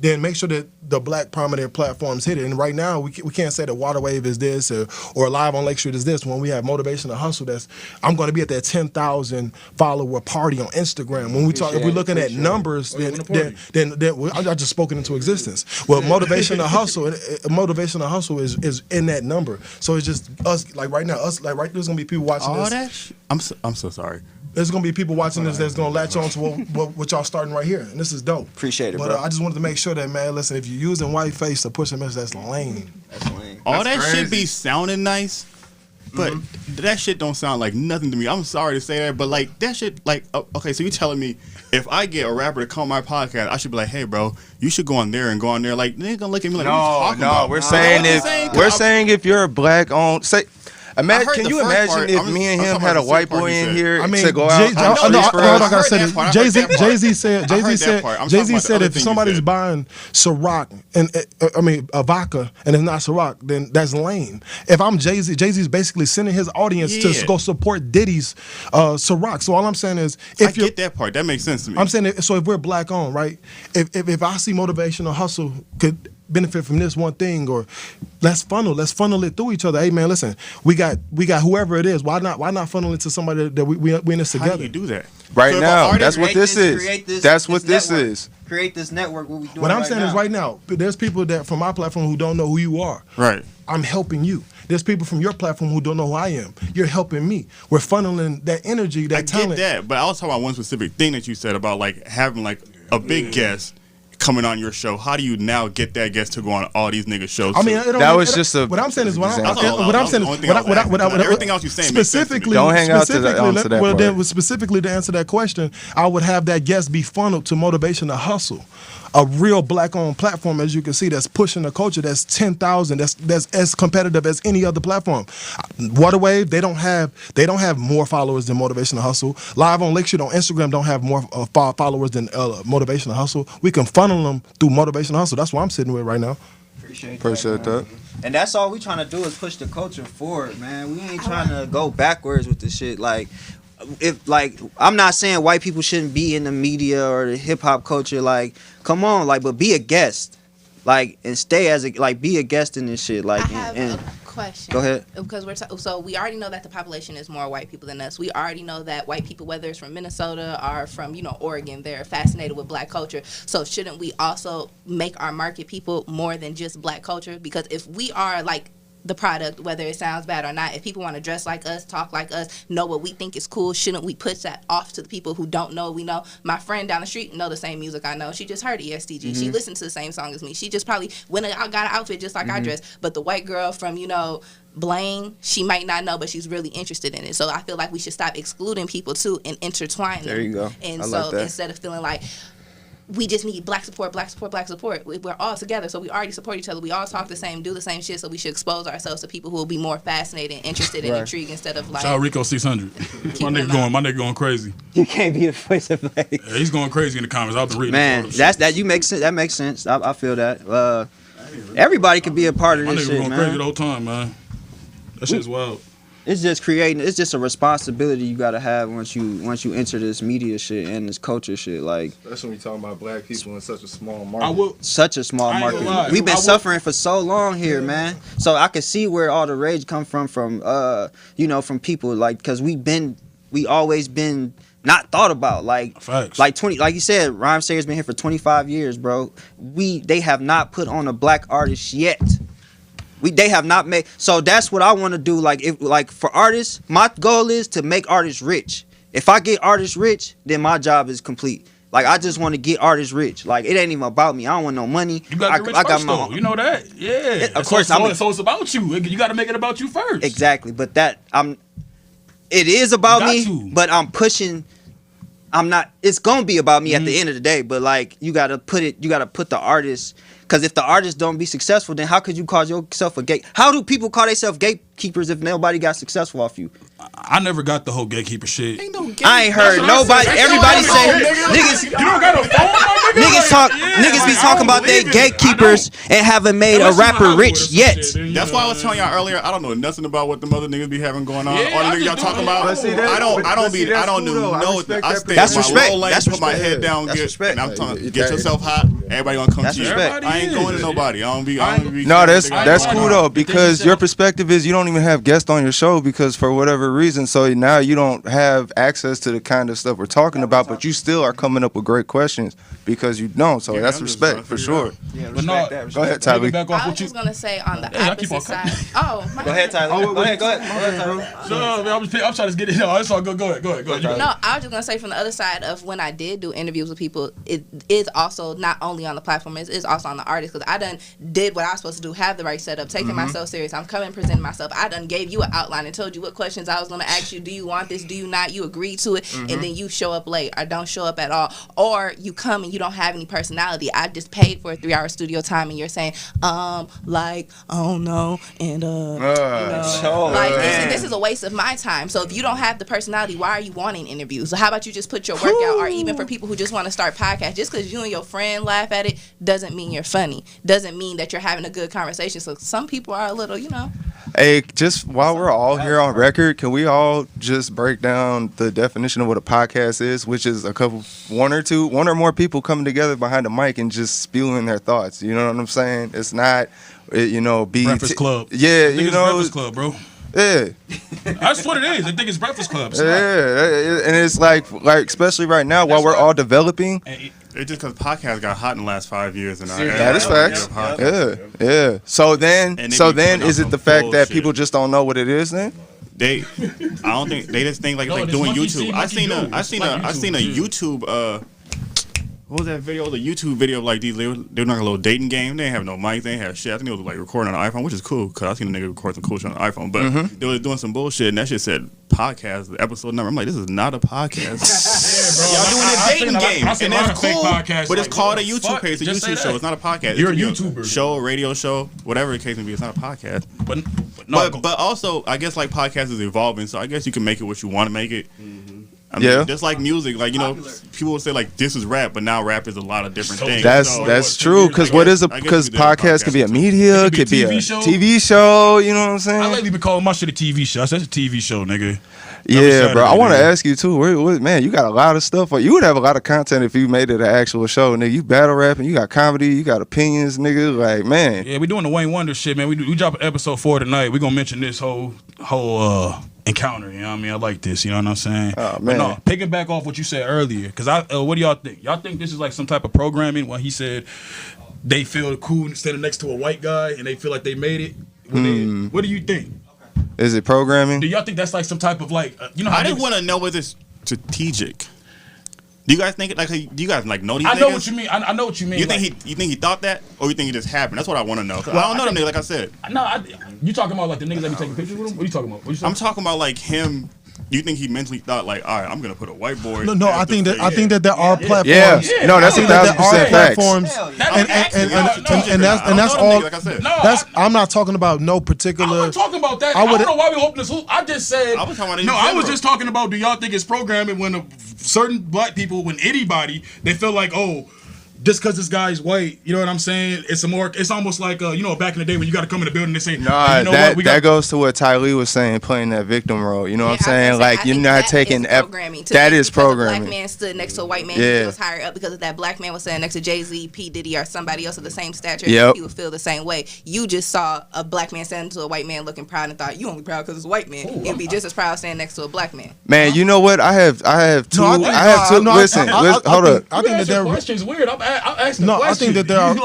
then make sure that the black prominent platforms hit it. And right now, we can't say that Waterwave is this or Live on Lake Street is this. When we have Motivation to Hustle, I'm going to be at that 10,000 follower party on Instagram. When we talk, if we're looking at numbers, then I just spoken into existence. Well, Motivation to Hustle is in that number. So it's just us, like right now, there's going to be people watching this. I'm so sorry. There's gonna be people watching this that's gonna latch on to what y'all starting right here, and this is dope. Appreciate it, but bro. I just wanted to make sure that, man, listen, if you're using whiteface to push a message, that's lame. All That's that crazy. shit be sounding nice, but that shit don't sound like nothing to me. I'm sorry to say that, but like that shit, like okay, so you telling me if I get a rapper to come on my podcast, I should be like, hey, bro, you should go on there. Like they gonna look at me like, what you talking about? We're saying if you're a black owned, say. Can you imagine if me and him had a white boy in here to go out? Jay-Z said if somebody's buying Ciroc vodka and it's not Ciroc, then that's lame. If I'm Jay-Z, Jay-Z's basically sending his audience to go support Diddy's Ciroc. So all I'm saying is, I get that part. That makes sense to me. I'm saying, so if we're black owned, right? If I see Motivational Hustle could benefit from this one thing, or let's funnel it through each other. Hey man, listen, we got whoever it is. Why not funnel it to somebody that we in this together? How do you do that? Right So if now, an that's what this is. That's what this network. is. Create this network. What we doing What I'm right saying now. is right now, there's people that from my platform who don't know who you are. Right. I'm helping you. There's people from your platform who don't know who I am. You're helping me. We're funneling that energy, that talent. I get that, but I was talking about one specific thing that you said about like having like a big guest coming on your show. How do you now get that guest to go on all these niggas shows? I mean, what I'm saying is everything else you're saying specifically. Don't hang out to that part. Then specifically to answer that question, I would have that guest be funneled to Motivation to Hustle, a real black-owned platform, as you can see, that's pushing the culture. That's 10,000. That's as competitive as any other platform. Waterwave, they don't have more followers than Motivation to Hustle. Live on Lake Street on Instagram don't have more followers than Motivation to Hustle. We can funnel them through Motivation to Hustle. That's what I'm sitting with right now. Appreciate that. And that's all we trying to do is push the culture forward, man. We ain't trying to go backwards with this shit. Like, if like I'm not saying white people shouldn't be in the media or the hip hop culture. Like, come on, like, but be a guest, like, and stay as a like be a guest in this shit. Like, I have a question. Go ahead. Because so we already know that the population is more white people than us. We already know that white people, whether it's from Minnesota or from Oregon, they're fascinated with black culture. So shouldn't we also make our market people more than just black culture? Because if we are like the product, whether it sounds bad or not, if people want to dress like us, talk like us, know what we think is cool, shouldn't we push that off to the people who don't know what we know? My friend down the street know the same music I know. She just heard ESTG. She listened to the same song as me. She just probably went and got an outfit just like I dress. But the white girl from, Blaine, she might not know, but she's really interested in it. So I feel like we should stop excluding people too and intertwine them. There you go. And I so like that. instead of feeling like we just need black support. We're all together, so we already support each other. We all talk the same, do the same shit, so we should expose ourselves to people who will be more fascinated and interested and intrigued instead of like. Shout out Rico 600. My nigga going crazy. You can't be the voice of black. Yeah, he's going crazy in the comments. I've been reading. Man, that makes sense. I feel that. Everybody can be a part of My this nigga shit, going man. crazy the whole time, man. That shit's wild. It's just a responsibility you gotta have once you enter this media shit and this culture shit. Like, That's when we talking about black people in such a small market. Such a small market. We've been suffering for so long here, man. So I can see where all the rage come from people, like, cause we always been not thought about. Like, Facts. like you said, Rhyme Sayer's been here for 25 years, bro. They have not put on a black artist yet. They have not made. So that's what I want to do. Like for artists, my goal is to make artists rich. If I get artists rich, then my job is complete. Like, I just want to get artists rich. Like, it ain't even about me. I don't want no money. You got to get rich first, though. You know that? Yeah. Of course. So it's about you. You got to make it about you first. Exactly. But it is about me, but I'm pushing. I'm not. It's gonna be about me at the end of the day. But like, you gotta put the artist. Because if the artists don't be successful, then how could you call yourself a gate? How do people call themselves gatekeepers if nobody got successful off you? I never got the whole gatekeeper shit. I ain't heard nobody. Everybody say niggas. You don't got a phone, Niggas be talking about they gatekeepers and haven't made a rapper rich yet. That's why I was telling y'all earlier. I don't know nothing about what the other niggas be having going on. All the niggas y'all talking about. I don't know. I stay in my low lane, put my head down, and I'm talking. Get yourself hot. Everybody gonna come to you. I ain't going to nobody. I don't be. No, that's cool though, because your perspective is you don't even have guests on your show because for whatever reason, so now you don't have access to the kind of stuff we're talking about, but you still are coming up with great questions because you don't. So that's respect for sure. Yeah, But no, Go ahead, Tyler. I was just gonna say on the opposite side. Go ahead, Tyler. Go ahead, Tyler. No, I'm trying to get it. No, it's all good. Go ahead. No, I was just gonna say from the other side of when I did do interviews with people, it is also not only on the platform, it is also on the artist, because I done did what I was supposed to do, have the right setup, taking myself serious. I'm coming presenting myself. I done gave you an outline and told you what questions I was gonna ask you. Do you want this? Do you not? You agree to it, and then you show up late or don't show up at all, or you come and you don't have any personality. I just paid for a 3-hour studio time, and you're saying, like, I don't know, and this is a waste of my time. So if you don't have the personality, why are you wanting interviews? So how about you just put your work out? Or even for people who just want to start podcasts, just because you and your friend laugh at it doesn't mean you're funny. Doesn't mean that you're having a good conversation. So some people are a little, Hey, just while we're all here on record, can we all just break down the definition of what a podcast is, which is one or more people coming together behind a mic and just spewing their thoughts. You know what I'm saying? It's not, Breakfast Club. Yeah, I think it's Breakfast Club, bro. Yeah, that's what it is. I think it's Breakfast Club. And it's like especially right now while we're all developing. It's just because podcasts got hot in the last 5 years, and that is facts. Yeah. So then, is it the fact that people just don't know what it is? Then I don't think they just think like doing YouTube. I seen a YouTube. What was that video? The YouTube video of like these. They were doing like a little dating game. They didn't have no mic. They didn't have shit. I think they was like recording on an iPhone, which is cool because I seen a nigga record some cool shit on an iPhone. But they was doing some bullshit, and that shit said podcast, the episode number. I'm like, this is not a podcast. Y'all doing a dating game, and that's cool. But it's called a YouTube page. It's a YouTube show. It's not a podcast. You're a YouTuber. Show, radio show, whatever the case may be. It's not a podcast. But also, I guess like podcast is evolving, so I guess you can make it what you want to make it. I mean, just like music, like people will say like this is rap, but now rap is a lot of different things. That's true. Because podcast could be a media, could be a TV show. You know what I'm saying? I lately been calling my shit a TV show. I said it's a TV show, nigga. Yeah, bro. I want to ask you too. Man, you got a lot of stuff. You would have a lot of content if you made it an actual show, nigga. You battle rapping, you got comedy, you got opinions, nigga. Like, man. Yeah, we doing the Wayne Wonder shit, man. We drop episode 4 tonight. We gonna mention this whole encounter. You know what I mean? I like this. You know what I'm saying? Oh man. But no, picking back off what you said earlier, because what do y'all think? Y'all think this is like some type of programming when he said they feel cool standing next to a white guy and they feel like they made it? What do you think? Is it programming? Do y'all think that's like some type of like how I just want to know whether it's strategic. Do you guys think like? Do you guys like know these? I know what you mean. I know what you mean. You think he thought that, or you think it just happened? That's what I want to know. Well, I don't know them niggas. Like I said, you talking about like the niggas that be taking pictures with him? What are you talking about? I'm talking about like him. You think he mentally thought like, all right, I'm gonna put a whiteboard? No, I think that there are platforms. Yeah. No, that's 1,000% platforms, and that's all. Like I said, I'm not talking about no particular. I'm not talking about that. I don't know why we open this. I just said. I was talking about I was just talking about. Do y'all think it's programming when certain black people, when anybody, they feel like just because this guy's white, you know what I'm saying? It's almost like back in the day when you got to come in the building and say, that goes to what Ty Lee was saying, playing that victim role. You know what I'm saying? Like you're not taking programming. That is programming. A black man stood next to a white man, he feels higher up because if that black man was standing next to Jay-Z, P. Diddy, or somebody else of the same stature, he would feel the same way. You just saw a black man standing to a white man looking proud and thought you only proud because it's a white man. You'd be just as proud standing next to a black man. Man, you know what? I have two. Listen, hold up. I think that their question's weird. I'm asking. No, I think that there are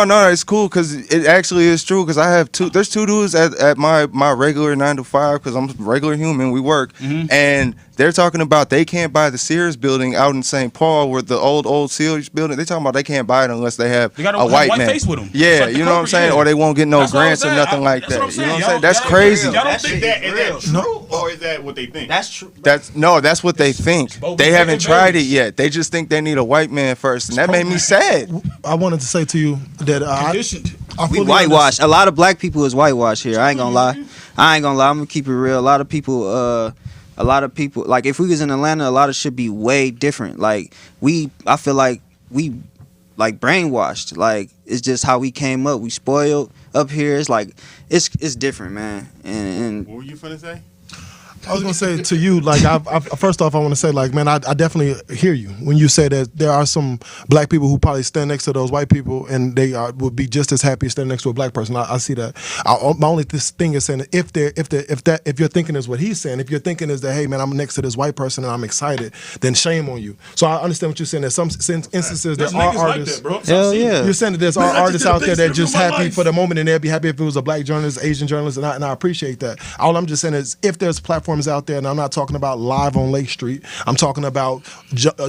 no, it's cool because it actually is true because I have two. There's two dudes at my regular 9 to 5 because I'm a regular human. We work and they're talking about they can't buy the Sears building out in St. Paul where the old Sears building. They're talking about they can't buy it unless they have a white man. Face with them. Yeah, like you know what I'm saying, or they won't get no grants or nothing like that. You know what I'm saying? That's crazy. Y'all don't think that is true, or is that what they think? That's true. That's what they think. They haven't tried it yet. They just think they need a white man first, and that made me sad. I wanted to say to you that we whitewash. A lot of black people is whitewashed here. I ain't gonna lie. I'm gonna keep it real. A lot of people, like if we was in Atlanta, a lot of shit be way different. Like I feel like we like brainwashed. Like it's just how we came up. We spoiled up here. It's like it's different, man. And what were you finna say? I was gonna say to you, like, first off, I want to say, like, man, I definitely hear you when you say that there are some black people who probably stand next to those white people, and they would be just as happy standing next to a black person. I see that. My only thing is saying if your thinking is what he's saying, if your thinking is that, hey, man, I'm next to this white person and I'm excited, then shame on you. So I understand what you're saying. There's some instances there are artists. Like that, bro. Hell yeah. You're saying that there's artists out there that just happy for the moment, and they'd be happy if it was a black journalist, Asian journalist, and I appreciate that. All I'm just saying is if there's platforms out there, and I'm not talking about live on Lake Street, I'm talking about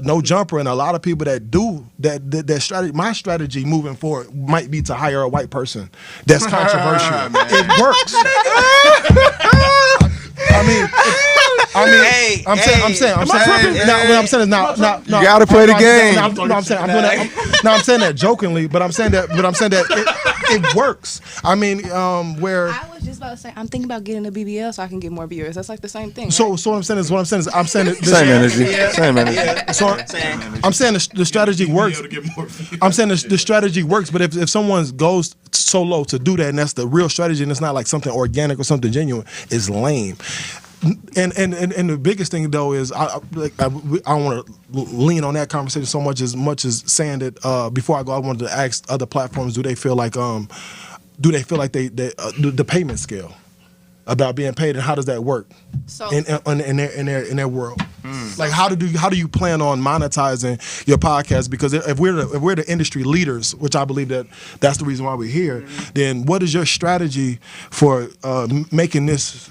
No Jumper, and a lot of people that do that strategy. My strategy moving forward might be to hire a white person. That's controversial. It works. I'm saying you gotta play the game. I'm saying that jokingly, but I'm saying that it works. I mean, where I was just about to say, I'm thinking about getting a BBL so I can get more viewers. That's like the same thing. Right? So what I'm saying is same energy. So I'm saying the strategy works. I'm saying the strategy works, but if someone goes so low to do that, and that's the real strategy, and it's not like something organic or something genuine, is lame. And the biggest thing though is I don't want to lean on that conversation so much as saying that before I go, I wanted to ask other platforms, do they feel like they the payment scale about being paid, and how does that work in their world? Like how do you plan on monetizing your podcast? Because if we're the industry leaders, which I believe that's the reason why we're here, then what is your strategy for making this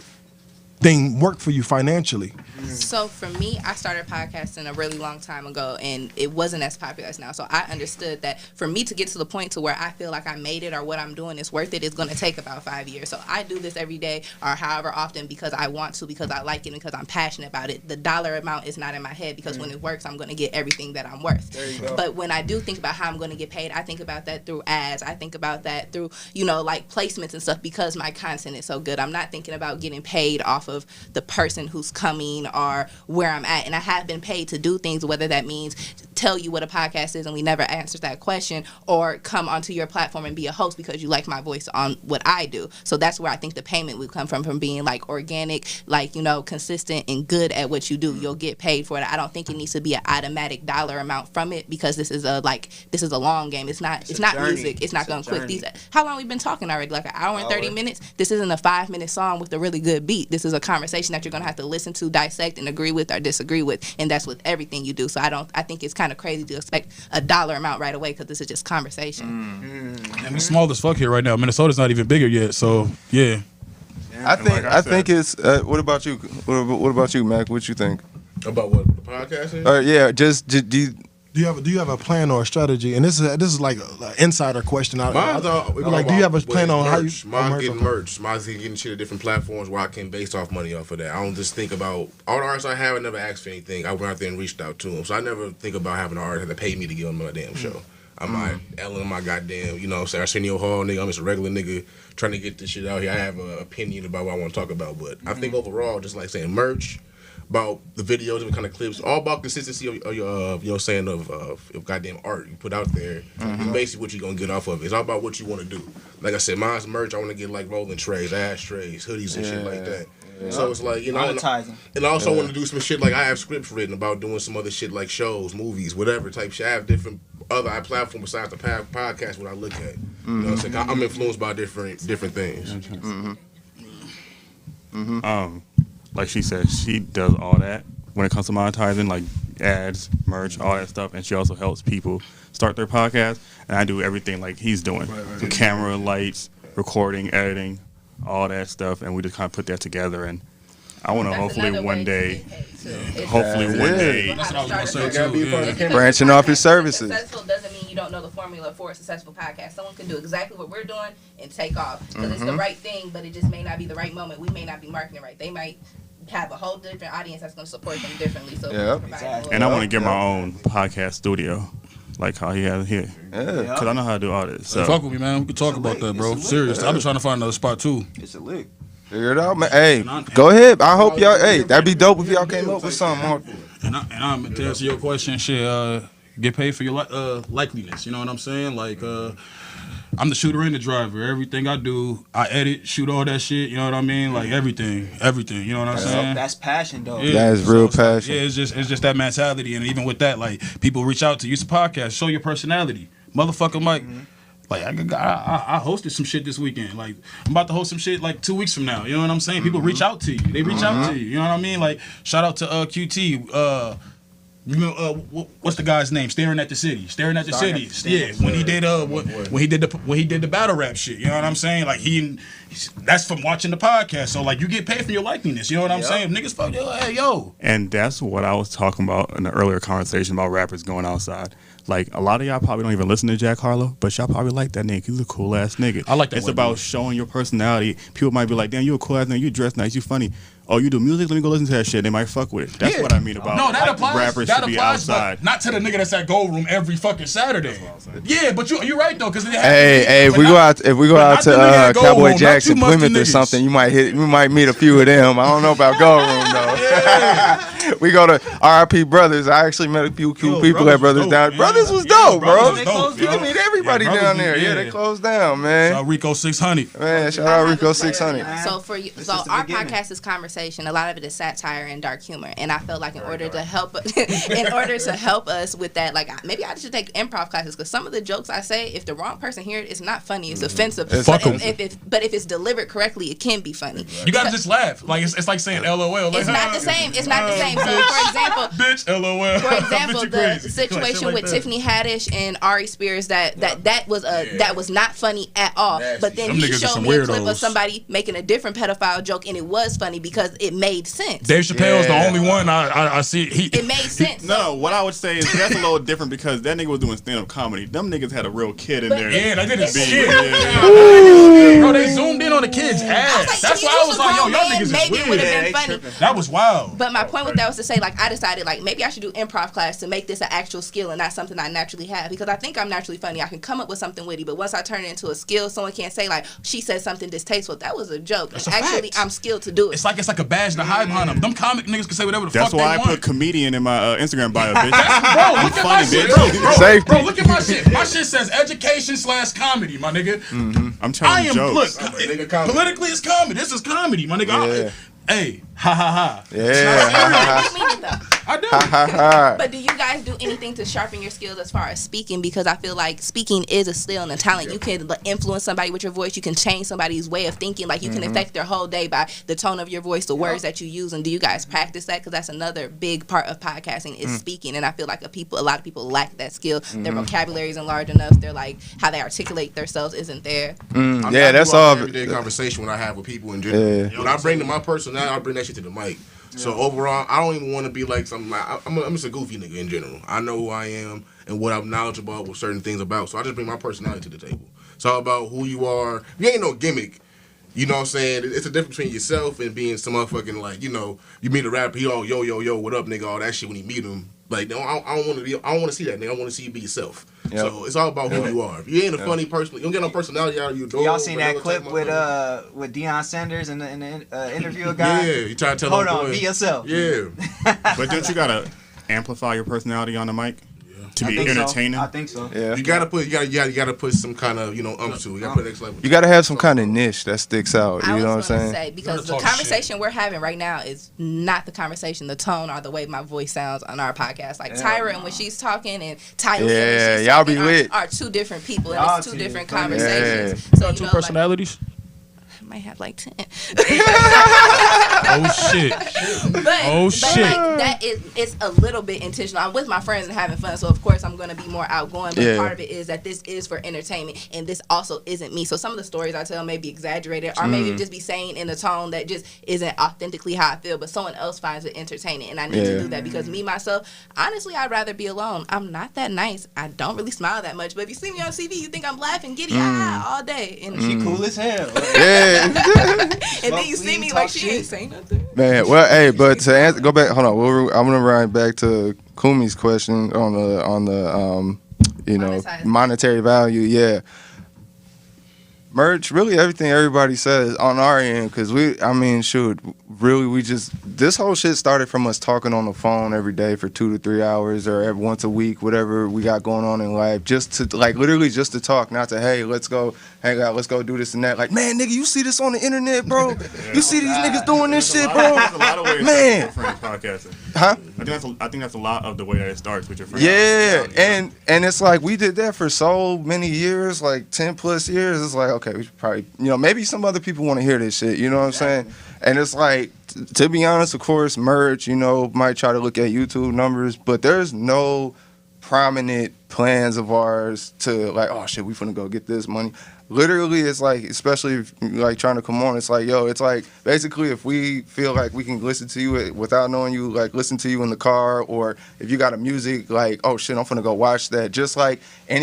thing work for you financially? So for me, I started podcasting a really long time ago, and it wasn't as popular as now. So I understood that for me to get to the point to where I feel like I made it or what I'm doing is worth it, it's going to take about 5 years. So I do this every day or however often because I want to, because I like it, and because I'm passionate about it. The dollar amount is not in my head because when it works, I'm going to get everything that I'm worth. There you go. But when I do think about how I'm going to get paid, I think about that through ads. I think about that through, like placements and stuff because my content is so good. I'm not thinking about getting paid off of the person who's coming or where I'm at. And I have been paid to do things, whether that means tell you what a podcast is and we never answered that question, or come onto your platform and be a host because you like my voice on what I do. So that's where I think the payment would come from being like organic, like, consistent and good at what you do. You'll get paid for it. I don't think it needs to be an automatic dollar amount from it because this is a long game. It's not music. It's not going to quit. How long we been talking already? Like an hour and 30 minutes? This isn't a 5-minute song with a really good beat. This is a conversation that you're going to have to listen to, dissect, and agree with or disagree with, and that's with everything you do. So I think it's kind of crazy to expect a dollar amount right away because this is just conversation. And we small as fuck here right now. Minnesota's not even bigger yet, so yeah. I think it's. What about you? What about you, Mac? What you think? About what, the podcast is? Yeah, just do you. Do you have a plan or a strategy? And this is like an insider question. Do you have a plan on how you? Mine's getting merch. Mine's getting shit at different platforms where I can base off money off of that. I don't just think about all the artists I have. I never asked for anything. I went out there and reached out to them. So I never think about having an artist have to pay me to get on my damn show. I'm not Ellen, my goddamn, Arsenio Hall nigga. I'm just a regular nigga trying to get this shit out here. I have an opinion about what I want to talk about, but I think overall, just like saying merch, about the videos and kind of clips, all about consistency of your saying of goddamn art you put out there. It's basically what you're gonna get off of it. It's all about what you want to do. Like I said, mine's merch. I want to get like rolling trays, ashtrays, hoodies, and shit like that. Yeah. So it's like, and I also want to do some shit like I have scripts written about doing some other shit like shows, movies, whatever type shit. I have different other platforms besides the podcast what I look at. You know what I'm saying? I'm influenced by different things. Like she said, she does all that when it comes to monetizing, like ads, merch, all that stuff, and she also helps people start their podcast. And I do everything like he's doing, the camera, lights, recording, editing, all that stuff, and we just kind of put that together. And I want to hopefully one day, branching off his services. Successful doesn't mean you don't know the formula for a successful podcast. Someone can do exactly what we're doing and take off because it's the right thing, but it just may not be the right moment. We may not be marketing right. They might have a whole different audience that's going to support them differently. So and I want to get my own podcast studio, like how he has here, because I know how to do all this. So. Fuck with me, man. We can talk about that, bro. Serious. I've been trying to find another spot too. It's a lick. Figure it out, man. Hey, go ahead. I hope y'all. Hey, that'd be dope if y'all came up with something. And I'm to answer your question, shit. Get paid for your likeliness. You know what I'm saying? Like, I'm the shooter and the driver. Everything I do, I edit, shoot all that shit. You know what I mean? Like everything. You know what I'm saying? That's passion, though. Yeah, that is real passion. Yeah, it's just that mentality, and even with that, like people reach out to you. It's a podcast. Show your personality, motherfucker, Mike. Like I hosted some shit this weekend. Like I'm about to host some shit like 2 weeks from now. You know what I'm saying? People reach out to you. They reach out to you. You know what I mean? Like shout out to QT. What's the guy's name? Staring at the City. Yeah, when he did the battle rap shit. You know what I'm saying? Like that's from watching the podcast. So like you get paid for your likeliness. You know what I'm saying? Niggas fuck you. Hey yo. And that's what I was talking about in the earlier conversation about rappers going outside. Like, a lot of y'all probably don't even listen to Jack Harlow, but y'all probably like that nigga. He's a cool-ass nigga. I like that. It's about showing your personality. People might be like, damn, you a cool-ass nigga. You dress nice. You funny. Oh, you do music? Let me go listen to that shit. They might fuck with it. That's what I mean about that applies. Rappers that should be applies, outside. But not to the nigga that's at Gold Room every fucking Saturday. Yeah, but you're right, though. Because hey, if we go out to Cowboy Jackson, Plymouth or something, you might meet a few of them. I don't know about Gold Room, though. We go to RIP Brothers. I actually met a few cool people at Brothers down. Man. Brothers was dope, bro. They closed You can meet everybody down there. Yeah, they closed down, man. Shout out Rico 600. Man, shout out Rico 600. So for you, so our podcast is conversation. A lot of it is satire and dark humor, and I felt like in order to help us with that, like maybe I should take improv classes because some of the jokes I say, if the wrong person hears it, it's not funny. It's offensive. But if it's delivered correctly, it can be funny. You gotta just laugh. Like it's like saying LOL. Like, it's not the same. It's not the same. So for example, bitch, LOL. For example, the situation with Tiffany Haddish and Ari Spears that was not funny at all. But then he showed me a clip of somebody making a different pedophile joke, and it was funny because it made sense. Dave Chappelle's the only one I see. It made sense. No, what I would say is that's a little different because that nigga was doing stand-up comedy. Them niggas had a real kid in there. Yeah, they did his shit. Yeah. Bro, they zoomed in on the kid's ass. That's why I was like, yo, y'all niggas is weird. Maybe it would have been funny. That was wild. But my point with that was to say, like, I decided, like, maybe I should do improv class to make this an actual skill and not something I naturally have. Because I think I'm naturally funny. I can come up with something witty. But once I turn it into a skill, someone can't say, like, she said something distasteful. That was a joke. That's and actually, fact. I'm skilled to do it. It's like a badge to hide behind them. Them comic niggas can say whatever the fuck they want. That's why I put comedian in my Instagram bio, bitch. Bro, look at my shit. Bro, look at my shit. My shit says education/comedy, my nigga. Mm-hmm. I'm telling you jokes. Look, politically it's comedy. This is comedy, my nigga. Yeah. Hey, ha ha ha. Yeah. I do. But do you guys do anything to sharpen your skills as far as speaking? Because I feel like speaking is a skill and a talent. You can influence somebody with your voice. You can change somebody's way of thinking. Like you can affect their whole day by the tone of your voice, the words that you use. And do you guys practice that? Because that's another big part of podcasting is speaking. And I feel like a lot of people lack that skill. Their vocabulary isn't large enough. They're like how they articulate themselves isn't there. Yeah, that's all. Everyday conversation when I have with people in general. Yeah. When I bring to my personality, I bring that shit to the mic. So overall, I don't even want to be like something like I'm just a goofy nigga in general. I know who I am and what I'm knowledgeable about with certain things about. So I just bring my personality to the table. It's all about who you are. You ain't no gimmick. You know what I'm saying? It's a difference between yourself and being some motherfucking like, you know, you meet a rapper, he all yo, what up, nigga, all that shit when you meet him. Like, I don't want to see that, nigga. I want to see you be yourself. Yep. So it's all about who you are. If you ain't a funny person, you don't get no personality out of you. Y'all seen that clip with Deion Sanders and the interview guy? Yeah, you try to tell Hold him. on, be yourself. Yeah. But don't you gotta amplify your personality on the mic to be entertaining? I think so. Yeah. You gotta put some kind of, you know, to it. You gotta put next level. You gotta have some kind of niche that sticks out. You know what I'm saying? Say, because the conversation we're having right now is not the conversation, the tone, or the way my voice sounds on our podcast. Like Tyra, and when she's talking, and Tyler, when she's y'all be talking, lit. Are two different people, and it's two different conversations. So two personalities. I might have like 10. Oh shit! But like, it's a little bit intentional. I'm with my friends and having fun, so of course I'm gonna be more outgoing. But part of it is that this is for entertainment, and this also isn't me. So some of the stories I tell may be exaggerated, or maybe just be saying in a tone that just isn't authentically how I feel. But someone else finds it entertaining, and I need to do that because me myself, honestly, I'd rather be alone. I'm not that nice. I don't really smile that much. But if you see me on TV, you think I'm laughing giddy all day, and she cool as hell. Yeah. And then you see me like she ain't saying nothing. Man, well, hey, but to answer, go back. Hold on, I'm gonna run back to Kumi's question on the you know, monetary value. Yeah, merch. Really, everything everybody says on our end, because this whole shit started from us talking on the phone every day for 2 to 3 hours or every once a week, whatever we got going on in life, just to like literally just to talk, not to hey, let's go hang out, let's go do this and that. Like, man, nigga, you see this on the internet, bro? You see these niggas doing this shit, bro? There's a lot of ways man, friends podcasting. Huh? I think that's a lot of the way that it starts with your friends. Yeah, and it's like we did that for so many years, like 10 plus years. It's like, okay, we should probably, you know, maybe some other people want to hear this shit. You know what I'm saying? And it's like, to be honest, of course, merch, you know, might try to look at YouTube numbers, but there's no prominent plans of ours to like, oh shit, we finna go get this money. Literally, it's like, especially if like trying to come on, it's like, yo, it's like basically if we feel like we can listen to you without knowing you, like listen to you in the car, or if you got a music, like, oh shit, I'm finna go watch that. Just like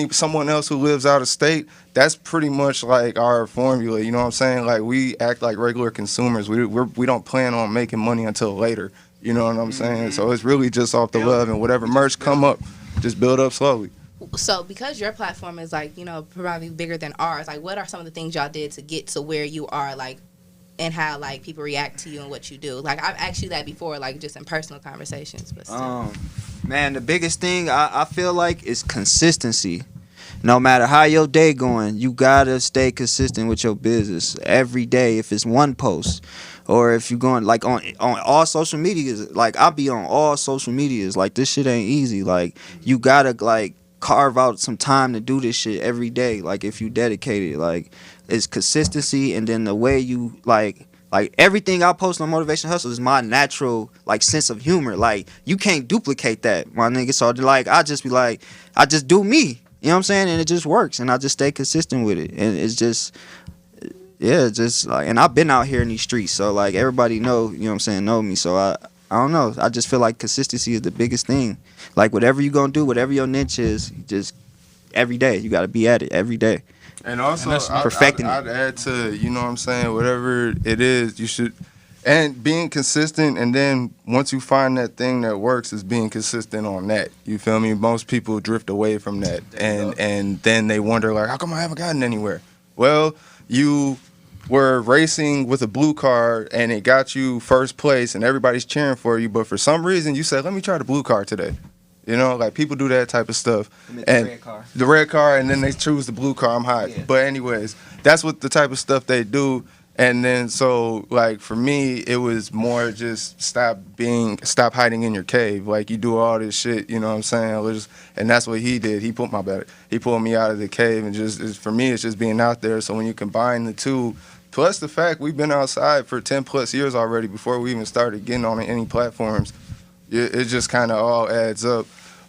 someone else who lives out of state, that's pretty much like our formula. You know what I'm saying? Like we act like regular consumers. We don't plan on making money until later. You know what I'm saying? So it's really just off the love, and whatever merch come up, just build up slowly. So because your platform is like, you know, probably bigger than ours, like what are some of the things y'all did to get to where you are, like and how like people react to you and what you do. Like I've asked you that before, like just in personal conversations. But still. Man, the biggest thing I feel like is consistency. No matter how your day going, you gotta stay consistent with your business every day. If it's one post, or if you're going like on all social medias, like I'll be on all social medias. Like this shit ain't easy. Like you gotta like carve out some time to do this shit every day. Like if you dedicate it, like it's consistency, and then the way you like everything I post on Motivation Hustle is my natural like sense of humor. Like you can't duplicate that, my nigga. So like I just be like, I just do me. You know what I'm saying? And it just works, and I just stay consistent with it. And it's just, yeah, just like, and I've been out here in these streets, so like everybody know, you know what I'm saying, know me. So I don't know. I just feel like consistency is the biggest thing. Like whatever you gonna do, whatever your niche is, just every day you gotta be at it every day. And also, perfecting I'd add to, you know what I'm saying, whatever it is, you should, and being consistent, and then once you find that thing that works, is being consistent on that. You feel me? Most people drift away from that, and then they wonder, like, how come I haven't gotten anywhere? Well, you were racing with a blue car, and it got you first place, and everybody's cheering for you, but for some reason, you said, let me try the blue car today. You know, like people do that type of stuff. And the red car, and then they choose the blue car. I'm hot. Yeah. But anyways, that's what the type of stuff they do. And then so like for me, it was more just stop hiding in your cave. Like you do all this shit, you know what I'm saying? And that's what he did. He pulled me out of the cave, and for me, it's just being out there. So when you combine the two, plus the fact we've been outside for 10 plus years already before we even started getting on any platforms. It just kind of all adds up.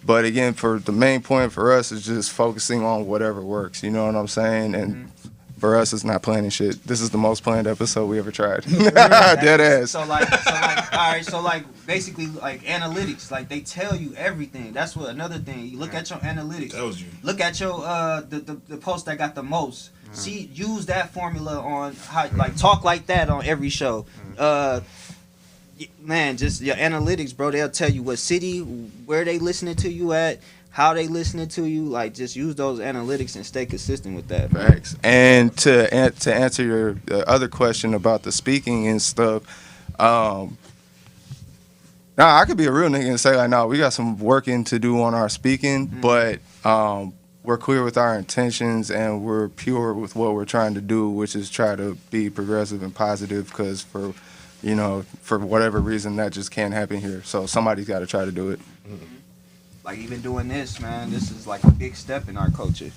But again, for the main point for us is just focusing on whatever works. You know what I'm saying? And for us, it's not planning shit. This is the most planned episode we ever tried. Dead ass. So like, all right. So like, basically, like analytics, like they tell you everything. That's what another thing. You look at your analytics. Tells you. Look at your the post that got the most. See, use that formula on how like talk like that on every show. Man, just your analytics, bro. They'll tell you what city, where they listening to you at, how they listening to you. Like, just use those analytics and stay consistent with that. Facts. And to answer your other question about the speaking and stuff, I could be a real nigga and say like, no, we got some working to do on our speaking, but we're clear with our intentions, and we're pure with what we're trying to do, which is try to be progressive and positive, because for whatever reason, that just can't happen here. So somebody's got to try to do it. Like even doing this, man, this is like a big step in our culture.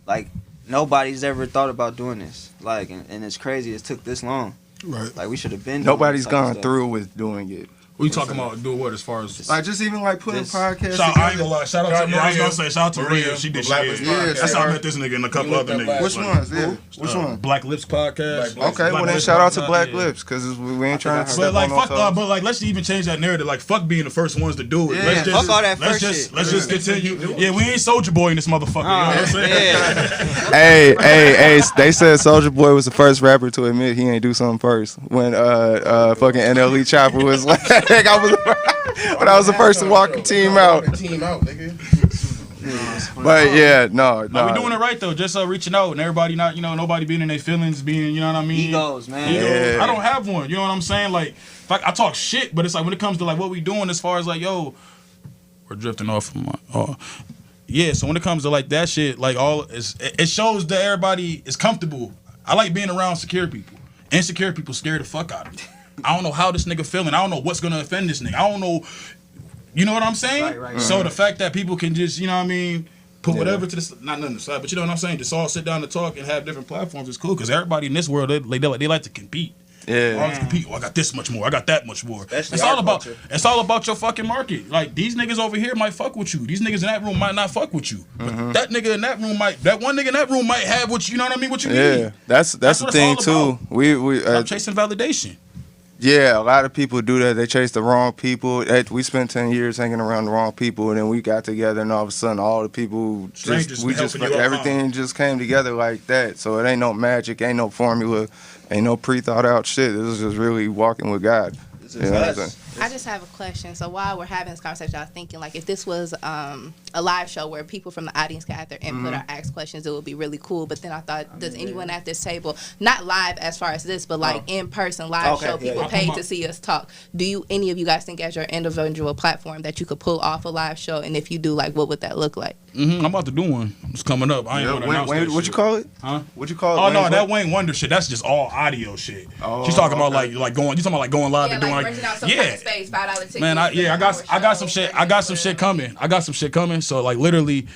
Like nobody's ever thought about doing this. Like, and it's crazy it took this long. Right. Like we should have been. Nobody's gone through with doing it. What you talking about? Do what as far as like just even like putting podcasts. I ain't gonna lie. Shout out to I was gonna say shout out to Maria. She did shit. Yeah, that's how I met this nigga and a couple other niggas. Which ones? Yeah. Which one? Black Lips podcast. Okay, well then shout out to Black Lips, because we ain't trying to. But like fuck, but like let's even change that narrative. Like fuck being the first ones to do it. Yeah, let's just, fuck all that first shit. Let's just continue. Yeah, we ain't Soulja Boy in this motherfucker. You know what I'm saying? Hey, they said Soulja Boy was the first rapper to admit he ain't do something first. When fucking NLE Chopper was like, I was the first to walk the team out. But yeah, no. We doing it right though. Just reaching out and everybody not, nobody being in their feelings, being, you know what I mean? Egos, man. Yeah. I don't have one. You know what I'm saying? Like I talk shit, but it's like when it comes to like what we doing as far as like, yo, we're drifting off from yeah. So when it comes to like that shit, like it shows that everybody is comfortable. I like being around secure people. Insecure people scare the fuck out of me. I don't know how this nigga feeling. I don't know what's gonna offend this nigga. I don't know. You know what I'm saying? Right. So the fact that people can just, you know what I mean, put whatever to the not nothing aside, but you know what I'm saying, just all sit down and talk and have different platforms is cool, because everybody in this world they like to compete. Yeah. Always compete. Oh, I got this much more. I got that much more. It's all about your fucking market. Like these niggas over here might fuck with you. These niggas in that room might not fuck with you. But that nigga in that room that one nigga in that room might have what you know what I mean, what you need. Yeah. That's the thing too. I'm chasing validation. Yeah, a lot of people do that. They chase the wrong people. We spent 10 years hanging around the wrong people, and then we got together, and all of a sudden, all the people everything just came together like that. So it ain't no magic, ain't no formula, ain't no pre-thought out shit. This is just really walking with God. This is us. I just have a question. So while we're having this conversation, I was thinking, like, if this was a live show where people from the audience could have their input or ask questions, it would be really cool. But then I thought, does anyone at this table, not live as far as this, but like in person live show, people paid to see us talk. Do any of you guys think as your individual platform that you could pull off a live show? And if you do, like, what would that look like? I'm about to do one. It's coming up. I ain't gonna announce that what shit. you call it? Huh? What you call it? Oh no, that Wayne Wonder shit. That's just all audio shit. She's talking about like going. You talking about like going live and doing like Space, $5 tickets. Man, I got some shit. I got some shit coming. So like literally,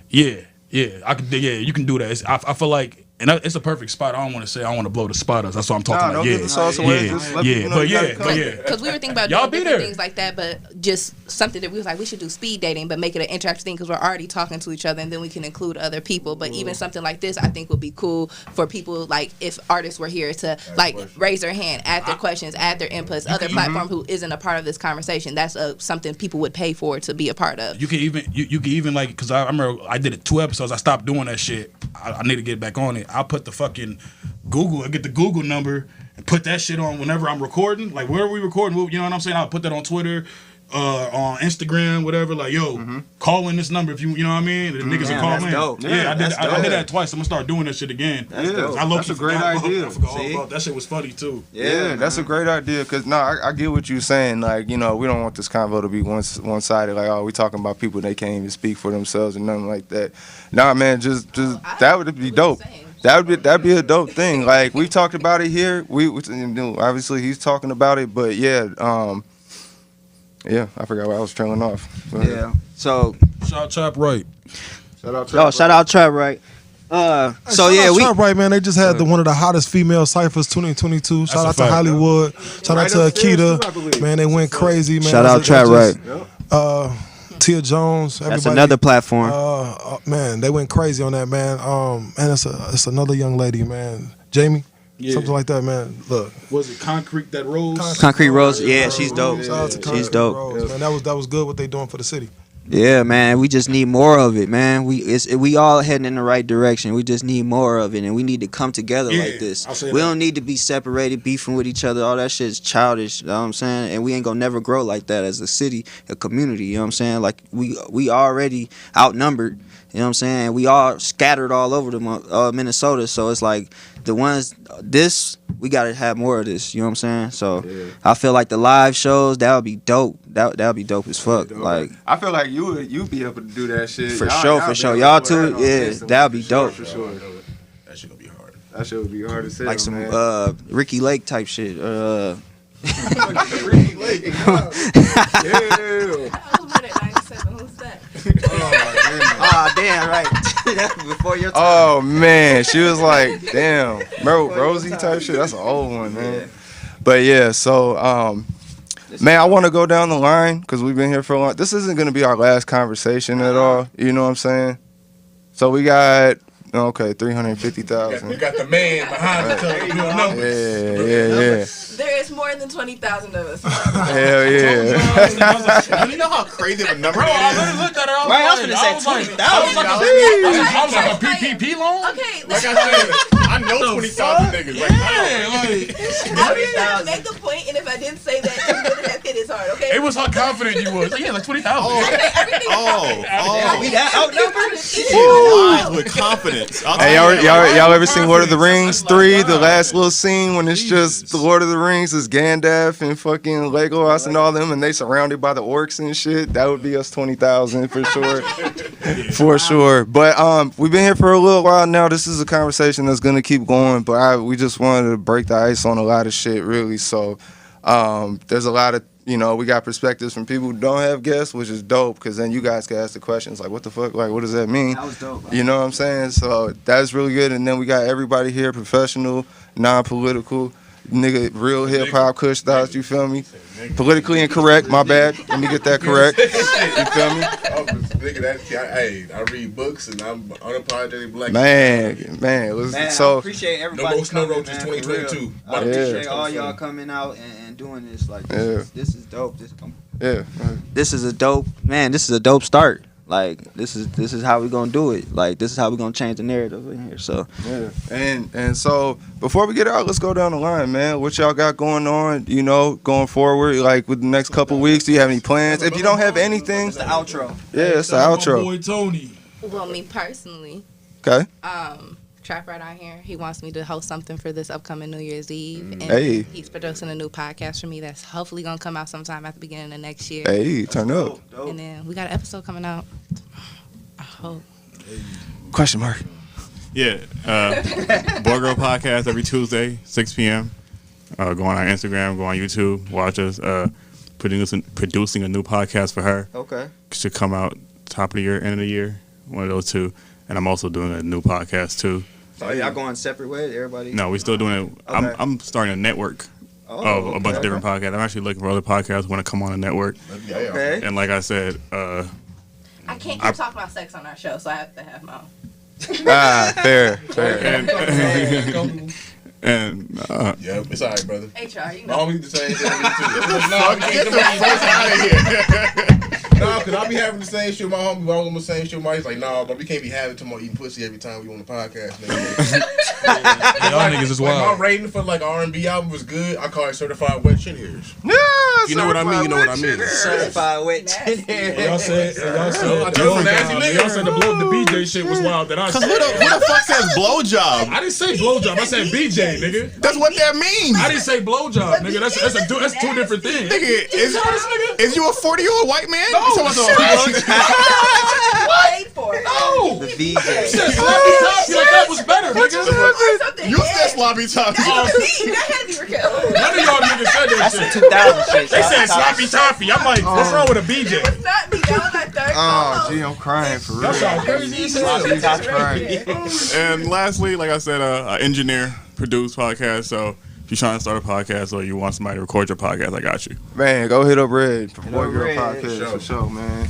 you can do that. I feel like, and it's a perfect spot. I don't want to say I want to blow the spot up. That's what I'm talking about. Get the sauce away. But Because we were thinking about y'all doing be different there. things like that, but just something that we was like, we should do speed dating, but make it an interactive thing because we're already talking to each other, and then we can include other people. But even something like this, I think would be cool for people, like if artists were here to like raise their hand, add their questions, add their inputs, other platform who isn't a part of this conversation. That's something people would pay for to be a part of. You can even like, because I remember I did it 2 episodes. I stopped doing that shit. I need to get back on it. I'll put the fucking Google, I get the Google number and put that shit on whenever I'm recording. Like wherever we recording, you know what I'm saying? I'll put that on Twitter, on Instagram, whatever. Like, yo, call in this number if you know what I mean? The niggas will call in. Dope. Yeah, I did that twice. I'm gonna start doing that shit again. That's a great idea. I forgot all about that shit. Was funny too. Yeah, that's a great idea. Cause I get what you're saying. Like, you know, we don't want this convo to be one sided. Like, oh, we talking about people they can't even speak for themselves and nothing like that. Nah, man, just that would be dope. That'd be a dope thing. Like, we talked about it here. We obviously he's talking about it, but yeah, I forgot why I was trailing off. Yeah. So shout out Trap Right. Shout out Trap Right. Trap Right, man. They just had one of the hottest female ciphers 2022. Shout out to Hollywood. Shout out to Akita. Man, they went crazy, man. Shout out Trap Right. Tia Jones. That's another platform. Man, they went crazy on that, man. And it's another young lady, man. Jamie. Yeah. Something like that, man. Look. Was it Concrete that Rose? Concrete Rose. Yeah, she's dope. She's dope. Rose, man. That was good what they doing for the city. Yeah, man. We just need more of it, man. We all heading in the right direction. We just need more of it, and we need to come together like this. We don't need to be separated, beefing with each other. All that shit is childish. You know what I'm saying? And we ain't gonna never grow like that as a city, a community. You know what I'm saying? Like we already outnumbered. You know what I'm saying? We all scattered all over the Minnesota. So it's like we got to have more of this. You know what I'm saying? So I feel like the live shows, that would be dope. That would be dope as fuck. Dope. Like, I feel like you'd be able to do that shit. For sure. Y'all too? Yeah, that would be dope. For sure. That shit gonna be hard. That shit would be hard to say. Like some Ricky Lake type shit. Ricky Lake. Yeah. Oh, damn, right. That's before your time. Oh, man. She was like, damn. Remember Rosie type shit? That's an old one, man. Yeah. But, yeah, so, man, I want to go down the line because we've been here for a long. This isn't going to be our last conversation at all. You know what I'm saying? So we got, 350,000. We got the man behind the numbers. Yeah. There is more than 20,000 of us. Hell yeah. You know how crazy of a number Bro, that is? I looked at her. I was going to say 20,000. I was like a PPP loan? Okay, Like I said, I know 20,000 niggas. Like, I was trying to make a point, and if I didn't say that, you wouldn't have hit as hard, okay? It was how confident you was. Yeah, like 20,000. We that outnumbered? Lies with confidence. Hey, y'all ever seen Lord of the Rings 3? The last little scene when it's just the Lord of the Rings is Gandalf and fucking Legolas and all them, and they surrounded by the orcs and shit. That would be us 20,000 for sure, for sure. But we've been here for a little while now. This is a conversation that's gonna keep going, but we just wanted to break the ice on a lot of shit, really. So there's a lot of, we got perspectives from people who don't have guests, which is dope, because then you guys can ask the questions like, what the fuck, like, what does that mean? That was dope. You know what I'm saying? So that's really good. And then we got everybody here, professional, non-political, nigga, real hip-hop kush thoughts, you feel me? Politically incorrect, my bad. Let me get that correct. You feel me? Hey, I read books and I'm unapologetic black. Man, so I appreciate everybody. No more snow roaches 2022. I appreciate all y'all coming out and doing this. Like, this is dope. This is a dope start. Like this is how we gonna do it. Like this is how we gonna change the narrative in here. So yeah, and so before we get out, let's go down the line, man. What y'all got going on? You know, going forward, like with the next couple weeks. Do you have any plans? If you don't have anything, it's the outro. Yeah, it's the outro. Boy Tony. Well, me personally. Okay. Trap right out here. He wants me to host something for this upcoming New Year's Eve. And hey. He's producing a new podcast for me that's hopefully gonna come out sometime at the beginning of next year. Hey, turn up. And then we got an episode coming out. I hope. Question mark. Yeah. Boy Girl Podcast every Tuesday, 6 p.m. Go on our Instagram, go on YouTube, watch us. Producing a new podcast for her. Okay. Should come out top of the year, end of the year. One of those two. And I'm also doing a new podcast too. So y'all going separate ways, everybody? No, we're still doing it. Okay. I'm starting a network of a bunch of different podcasts. I'm actually looking for other podcasts who want to come on a network. Okay. And like I said, I can't keep talking about sex on our show, so I have to have my own. Fair. And yeah, it's alright, brother. HR, you know. I'll be the same thing. Get the fuck out of here. No, because I'll be having the same shit with my homie. I'm the same shit with my. He's like, nah, but we can't be having tomorrow eating pussy every time we on the podcast. Nigga. Y'all niggas is wild. My rating for like R&B album was good. I call it certified wet shit hairs. Yeah, you know what I mean. You know what I mean. Certified wet shit hairs. Y'all said the BJ shit was wild. That I said. Who the fuck says blowjob? I didn't say blowjob. I said BJ, nigga. That's what that means. I didn't say blowjob, nigga. That's two different things. Nigga, is you a 40-year-old white man? No, Wait for it. No. The VJ. You said sloppy toppy like that was better, nigga. You said sloppy toppy. That had to be Raquel. None of y'all niggas said that That's shit. a 2000 shit. They said sloppy toppy. I'm like, what's wrong with a BJ? It was not me. That was our third Oh, gee, I'm crying for real. That sounds crazy as hell. That's crying. And lastly, like I said, an engineer produced podcast. So if you're trying to start a podcast or you want somebody to record your podcast, I got you. Man, go hit up Red for Boy Girl Red, Podcast for sure, man.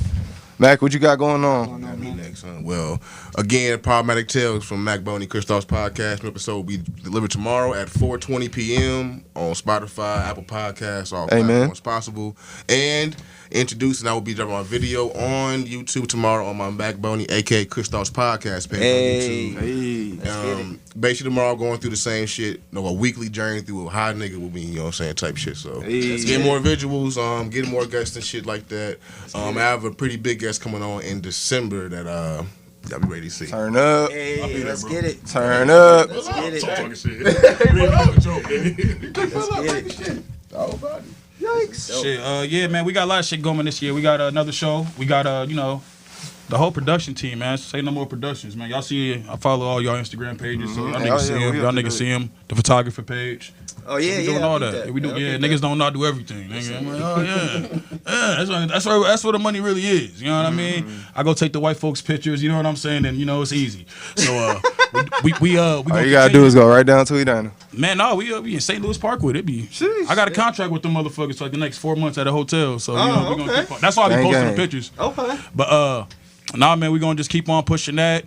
Mac, what you got going on? Me next, huh? Well, again, Problematic Tales from Mac Boney, Christoph's podcast. New episode will be delivered tomorrow at 4:20 p.m. on Spotify, Apple Podcasts, all platforms possible. And introducing, I will be dropping my video on YouTube tomorrow on my Mac Boney, aka Christoph's podcast page on YouTube. Basically tomorrow going through the same shit, a weekly journey through how a nigga will be, you know what I'm saying, type shit. So let's get more visuals, getting more guests and shit like that. I have a pretty big guest coming on in December that y'all be ready to see. Turn up. Hey, let's get it. Turn up. Let's get it. Talking shit. Let's get it. Yikes. Shit, yeah, man, we got a lot of shit going this year. We got another show. We got, the whole production team, man. Say no more productions, man. Y'all see, I follow all y'all Instagram pages, so y'all niggas see them. Y'all niggas see them. The photographer page. Oh yeah, we doing all that. We do, niggas don't know how to do everything. Nigga. I'm like, oh yeah, that's what the money really is. You know what I mean? I go take the white folks pictures. You know what I'm saying? And it's easy. So we all you gotta do is go right down to Edina. Man, no, we in St. Louis Park with it. I got a contract with them motherfuckers for like the next 4 months at a hotel. So we gonna keep on. That's why I be posting the pictures. Okay. But nah, man, we gonna just keep on pushing that.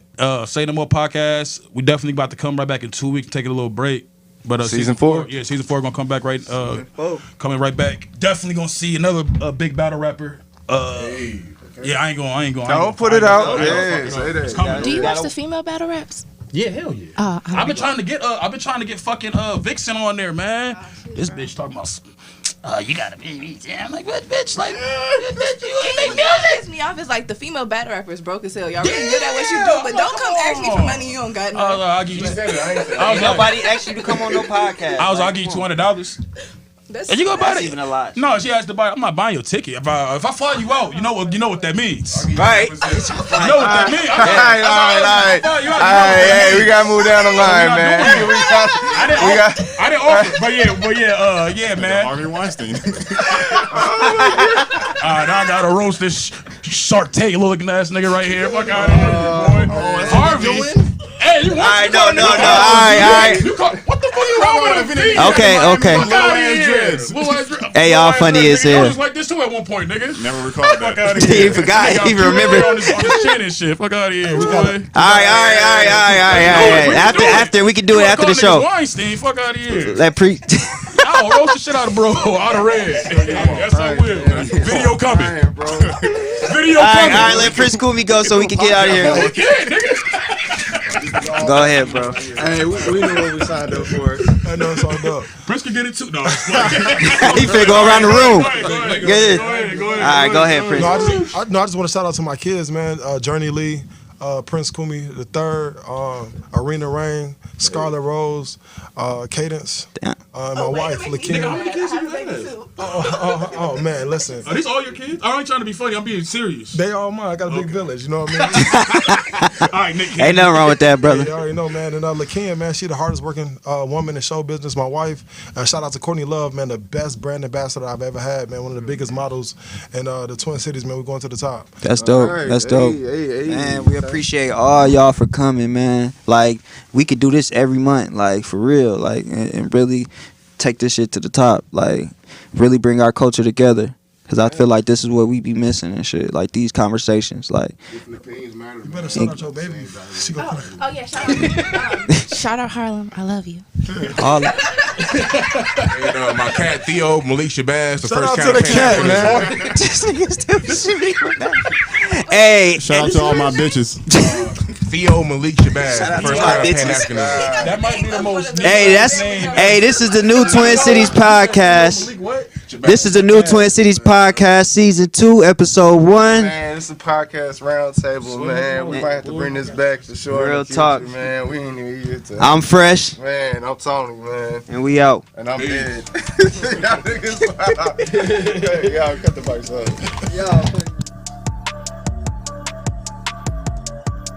Say no more podcasts. We definitely about to come right back in 2 weeks, take a little break. But season 4? Yeah, season 4 gonna come back right. Coming right back. Definitely gonna see another big battle rapper. Yeah, I ain't going. Don't put it out. Yeah, say that. Do you watch the female battle raps? Yeah, hell yeah. I've been trying to get fucking Vixen on there, man. This bitch talking about. You gotta be. I'm like, what, bitch? Like, bitch, you ain't make music. What pisses me off is like the female battle rappers broke as hell. Y'all really good at what you do, but don't come ask me for money you don't got. I'll give you. Nobody asked you to come on no podcast. I'll give you $200. And you gonna buy it? Even a lot. No, she has to buy. I'm not buying your ticket. If I fly you out, you know what that means. Right. You know what that means. All right. Hey, we gotta move down the line, man. I didn't offer, but yeah, man. Harvey Weinstein. Now I gotta roast this Shark Tank looking ass nigga right here. Fuck out of here, boy. Harvey. Hey, you want no. All right. What the fuck you wrong with it? Okay. Hey, y'all funny as hell. I was like this too at one point, nigga. Never recalled that. Fuck out of here. He forgot. He even remember. On this chin and shit. Fuck out of here. All right. After we can do it after the show. Weinstein. Fuck out of here. Let pre. No, roast the shit out of bro. Out of red. That's how we will. Video coming. Video coming. All right, let Prince Kumi go so we can get out of here. Go ahead, bro. Hey, we know what we signed up for. I know it's all up. Prince can get it too. No, He finna go around the room. Go ahead. All right, go ahead, Prince. I just want to shout out to my kids, man. Journey Lee, Prince Kumi the third, Arena Rain, Scarlet Rose, Cadence, and my wife, Lakeem. How many kids you have? Oh man, listen. Are these all your kids? I ain't trying to be funny. I'm being serious. They all mine. I got a big village. You know what I mean? All right, Nick. Ain't nothing wrong with that, brother. You already know, man. And Lakeem, man, she the hardest working woman in show business. My wife. Shout out to Courtney Love, man, the best brand ambassador I've ever had, man. One of the biggest models in the Twin Cities, man. We're going to the top. That's dope. Right. That's dope. Hey. Man, we appreciate all y'all for coming, man. Like, we could do this every month, like, for real. Like, and really take this shit to the top. Like, really bring our culture together. Because I feel like this is what we be missing and shit. Like, these conversations. Like, You better shout out your baby. Oh yeah, shout out. Shout out Harlem. I love you. all And my cat Theo Malik Shabazz, the Shout first out to the cat, man. Hey, Shout out to all my bitches. Theo Malik Shabazz, Shout out the to first my kind of bitches. Pan-African. That might be the most. hey, this is the new Twin Cities podcast. This is the new Twin Cities podcast, season 2, episode 1. Man, it's a podcast roundtable, man. We might have to bring this back for sure. Real in the future, talk. man. We ain't even here to. I'm Fresh, Man, I'm Tony, man. and we out. And I'm dead. Y'all niggas wild. Hey, y'all cut the mics up.